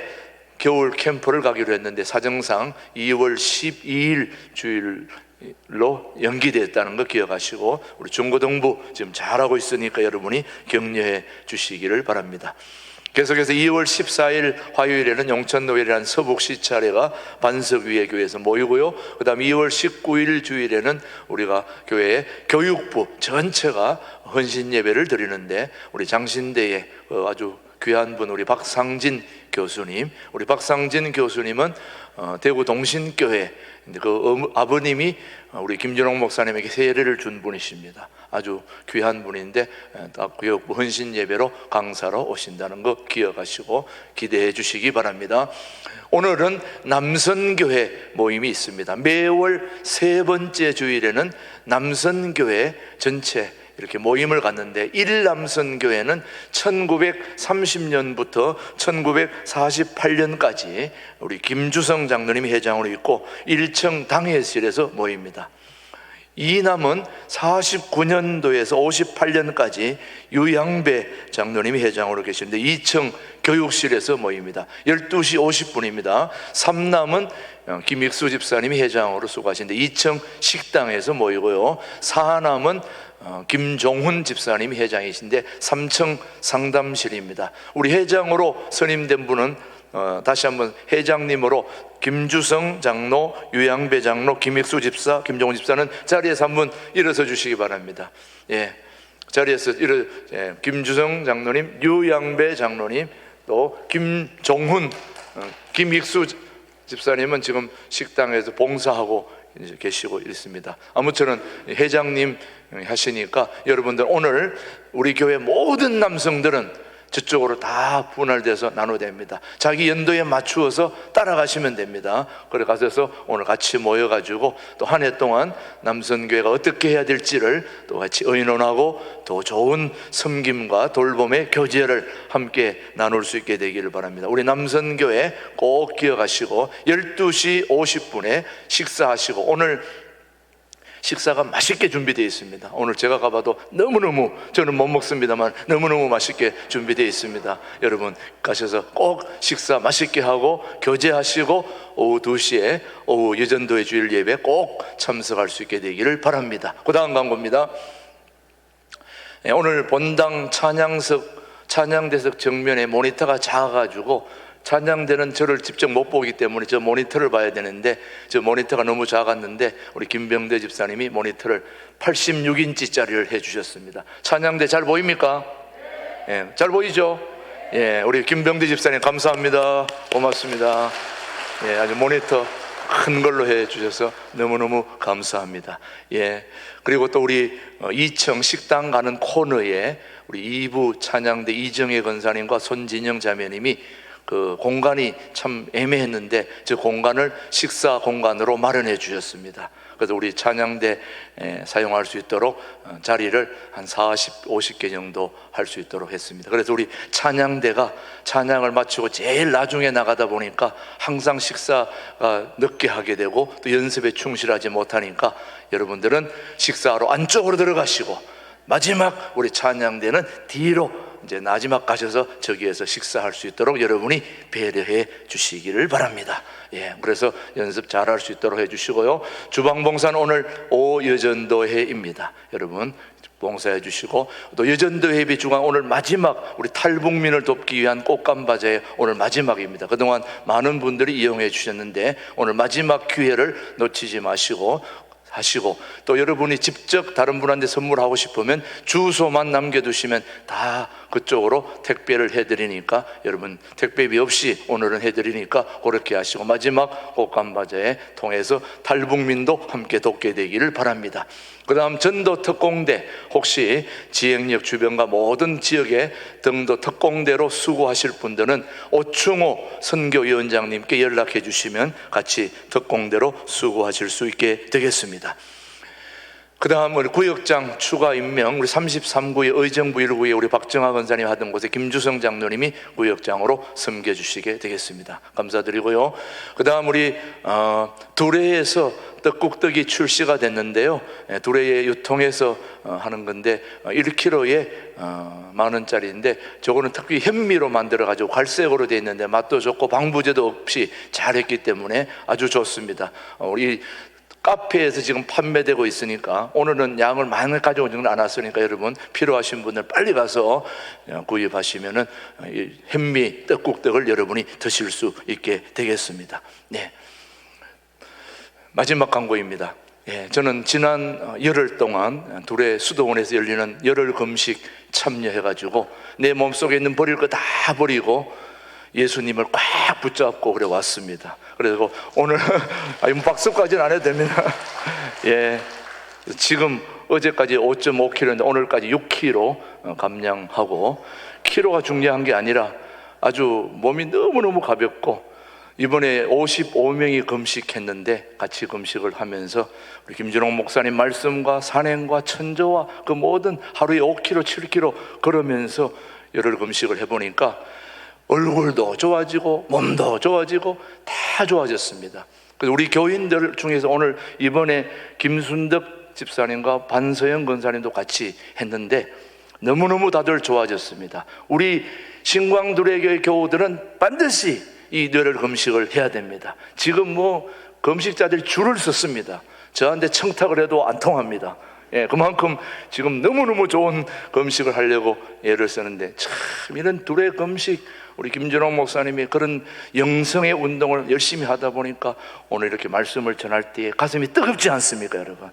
겨울 캠프를 가기로 했는데 사정상 2월 12일 주일로 연기됐다는 거 기억하시고 우리 중고등부 지금 잘하고 있으니까 여러분이 격려해 주시기를 바랍니다. 계속해서 2월 14일 화요일에는 용천노엘이라는 서북시 차례가 반석위의 교회에서 모이고요. 그 다음 2월 19일 주일에는 우리가 교회의 교육부 전체가 헌신 예배를 드리는데 우리 장신대에 아주 귀한 분 우리 박상진 교수님, 우리 박상진 교수님은 대구 동신교회 그 아버님이 우리 김준홍 목사님에게 세례를 준 분이십니다. 아주 귀한 분인데 교육부 헌신 예배로 강사로 오신다는 거 기억하시고 기대해 주시기 바랍니다. 오늘은 남선교회 모임이 있습니다. 매월 세 번째 주일에는 남선교회 전체 이렇게 모임을 갖는데 1남선교회는 1930년부터 1948년까지 우리 김주성 장로님이 회장으로 있고 1층 당회실에서 모입니다. 2남은 49년도에서 58년까지 유양배 장로님이 회장으로 계시는데 2층 교육실에서 모입니다. 12시 50분입니다. 3남은 김익수 집사님이 회장으로 수고하시는데 2층 식당에서 모이고요. 4남은 김종훈 집사님이 회장이신데 3층 상담실입니다. 우리 회장으로 선임된 분은 다시 한번 회장님으로 김주성 장로, 유양배 장로, 김익수 집사, 김종훈 집사는 자리에서 한번 일어서 주시기 바랍니다. 예, 자리에서 김주성 장로님, 유양배 장로님, 또 김종훈, 김익수 집사님은 지금 식당에서 봉사하고 이제 계시고 있습니다. 아무쪼록 회장님 하시니까 여러분들 오늘 우리 교회 모든 남성들은 저쪽으로 다 분할돼서 나눠됩니다. 자기 연도에 맞추어서 따라가시면 됩니다. 그래 가셔서 오늘 같이 모여가지고 또 한 해 동안 남선교회가 어떻게 해야 될지를 또 같이 의논하고 또 좋은 섬김과 돌봄의 교제를 함께 나눌 수 있게 되기를 바랍니다. 우리 남선교회 꼭 기억하시고 12시 50분에 식사하시고 오늘 식사가 맛있게 준비되어 있습니다. 오늘 제가 가봐도 너무너무 저는 못 먹습니다만 너무너무 맛있게 준비되어 있습니다. 여러분 가셔서 꼭 식사 맛있게 하고 교제하시고 오후 2시에 오후 여전도의 주일 예배 꼭 참석할 수 있게 되기를 바랍니다. 그 다음 광고입니다. 오늘 본당 찬양대석 정면에 모니터가 작아가지고 찬양대는 저를 직접 못 보기 때문에 저 모니터를 봐야 되는데 저 모니터가 너무 작았는데 우리 김병대 집사님이 모니터를 86인치짜리를 해주셨습니다. 찬양대 잘 보입니까? 예, 잘 보이죠? 예, 우리 김병대 집사님 감사합니다. 고맙습니다. 예, 아주 모니터 큰 걸로 해주셔서 너무너무 감사합니다. 예, 그리고 또 우리 2층 식당 가는 코너에 우리 2부 찬양대 이정혜 권사님과 손진영 자매님이 그 공간이 참 애매했는데 저 공간을 식사 공간으로 마련해 주셨습니다. 그래서 우리 찬양대 사용할 수 있도록 자리를 한 40, 50개 정도 할 수 있도록 했습니다. 그래서 우리 찬양대가 찬양을 마치고 제일 나중에 나가다 보니까 항상 식사가 늦게 하게 되고 또 연습에 충실하지 못하니까 여러분들은 식사하러 안쪽으로 들어가시고 마지막 우리 찬양대는 뒤로 이제 마지막 가셔서 저기에서 식사할 수 있도록 여러분이 배려해 주시기를 바랍니다. 예, 그래서 연습 잘할 수 있도록 해주시고요. 주방봉사는 오늘 오여전도회입니다. 여러분 봉사해 주시고 또 여전도회 예배 중앙 오늘 마지막 우리 탈북민을 돕기 위한 꽃감바자의 오늘 마지막입니다. 그동안 많은 분들이 이용해 주셨는데 오늘 마지막 기회를 놓치지 마시고 하시고 또 여러분이 직접 다른 분한테 선물하고 싶으면 주소만 남겨두시면 다 그쪽으로 택배를 해드리니까 여러분 택배비 없이 오늘은 해드리니까 그렇게 하시고 마지막 꽃감바자에 통해서 탈북민도 함께 돕게 되기를 바랍니다. 그 다음 전도 특공대, 혹시 지역역 주변과 모든 지역에 등도 특공대로 수고하실 분들은 오충호 선교위원장님께 연락해 주시면 같이 특공대로 수고하실 수 있게 되겠습니다. 그 다음 우리 구역장 추가 임명, 우리 33구의 의정부 1구에 우리 박정하 권사님 하던 곳에 김주성 장로님이 구역장으로 섬겨주시게 되겠습니다. 감사드리고요. 그 다음 우리 두레에서 떡국떡이 출시가 됐는데요, 두레에 유통해서 하는 건데 1kg에 10,000원짜리인데 저거는 특히 현미로 만들어 가지고 갈색으로 되어 있는데 맛도 좋고 방부제도 없이 잘했기 때문에 아주 좋습니다. 우리 카페에서 지금 판매되고 있으니까 오늘은 양을 많이 가져오지는 않았으니까 여러분 필요하신 분들 빨리 가서 구입하시면은 현미 떡국떡을 여러분이 드실 수 있게 되겠습니다. 네. 마지막 광고입니다. 저는 지난 열흘 동안 두레 수도원에서 열리는 열흘 금식 참여해가지고 내 몸속에 있는 버릴 거 다 버리고 예수님을 꽉 붙잡고 그래 왔습니다. 그래서 오늘 박수까지는 안 해도 됩니다. 지금 어제까지 5.5kg인데 오늘까지 6kg 감량하고, 키로가 중요한 게 아니라 아주 몸이 너무너무 가볍고, 이번에 55명이 금식했는데 같이 금식을 하면서 우리 김준홍 목사님 말씀과 산행과 천조와 그 모든 하루에 5kg, 7kg 걸으면서 열흘 금식을 해보니까 얼굴도 좋아지고 몸도 좋아지고 다 좋아졌습니다. 그래서 우리 교인들 중에서 오늘 이번에 김순덕 집사님과 반서영 권사님도 같이 했는데 너무너무 다들 좋아졌습니다. 우리 신광두레교회 교우들은 반드시 이 열흘 금식을 해야 됩니다. 지금 뭐 금식자들이 줄을 섰습니다. 저한테 청탁을 해도 안 통합니다. 그만큼 지금 너무너무 좋은 금식을 하려고 애를 쓰는데, 참 이런 두레 금식, 우리 김준홍 목사님이 그런 영성의 운동을 열심히 하다 보니까 오늘 이렇게 말씀을 전할 때 가슴이 뜨겁지 않습니까, 여러분?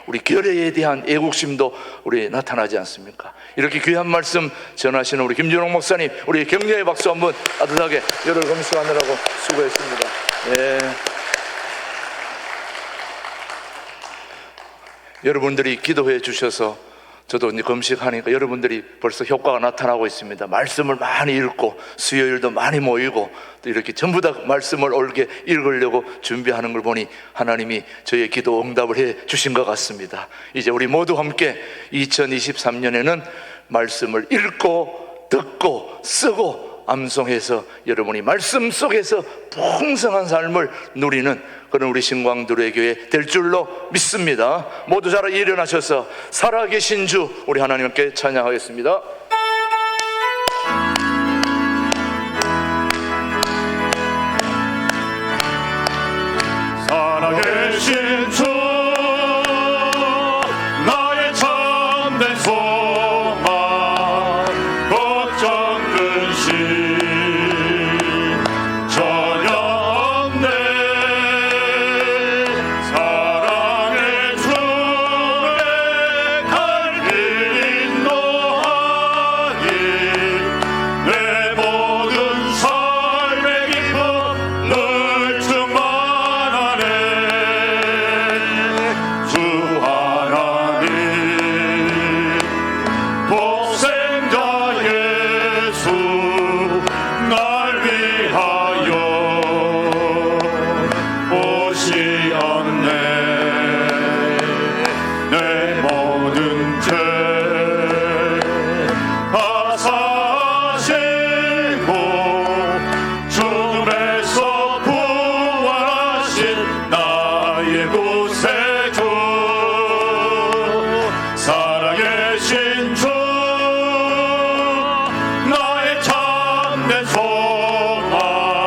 우리 결의에 대한 애국심도 우리 나타나지 않습니까? 이렇게 귀한 말씀 전하시는 우리 김준홍 목사님, 우리 격려의 박수 한번 따뜻하게 열흘 금식하느라고 수고했습니다. 여러분들이 기도해 주셔서 저도 이제 금식하니까 여러분들이 벌써 효과가 나타나고 있습니다. 말씀을 많이 읽고 수요일도 많이 모이고 또 이렇게 전부 다 말씀을 옳게 읽으려고 준비하는 걸 보니 하나님이 저의 기도 응답을 해 주신 것 같습니다. 이제 우리 모두 함께 2023년에는 말씀을 읽고 듣고 쓰고 암송해서 여러분이 말씀 속에서 풍성한 삶을 누리는 그런 우리 신광두레교회 될 줄로 믿습니다. 모두 잘 일어나셔서 살아계신 주 우리 하나님께 찬양하겠습니다. 살아계신 주 나의 참된 소망, 걱정 근심 전혀 없네. 사랑의 주의 갈 길 인도하니 내 모든 삶의 기쁨 늘 충만하네. 주 하나님 독생자 예수 날 위하여 오시었네. 내 모든 죄 다 사시고 죽음에서 부활하신 나의 구세주, 살아계신 주 나의 참된 소망,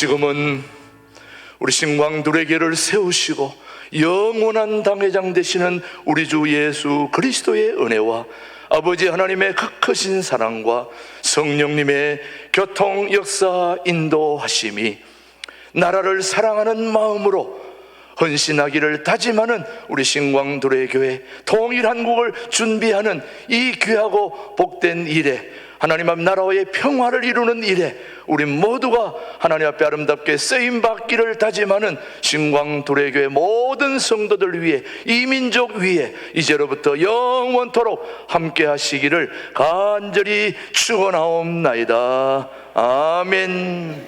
지금은 우리 신광두레교를 세우시고 영원한 당회장 되시는 우리 주 예수 그리스도의 은혜와 아버지 하나님의 그 크신 사랑과 성령님의 교통 역사 인도하심이 나라를 사랑하는 마음으로 헌신하기를 다짐하는 우리 신광두레교회 통일한국을 준비하는 이 귀하고 복된 일에, 하나님 앞 나라의 평화를 이루는 일에 우리 모두가 하나님 앞에 아름답게 쓰임받기를 다짐하는 신광두레교회 모든 성도들 위해, 이 민족 위해 이제로부터 영원토록 함께 하시기를 간절히 축원하옵나이다. 아멘.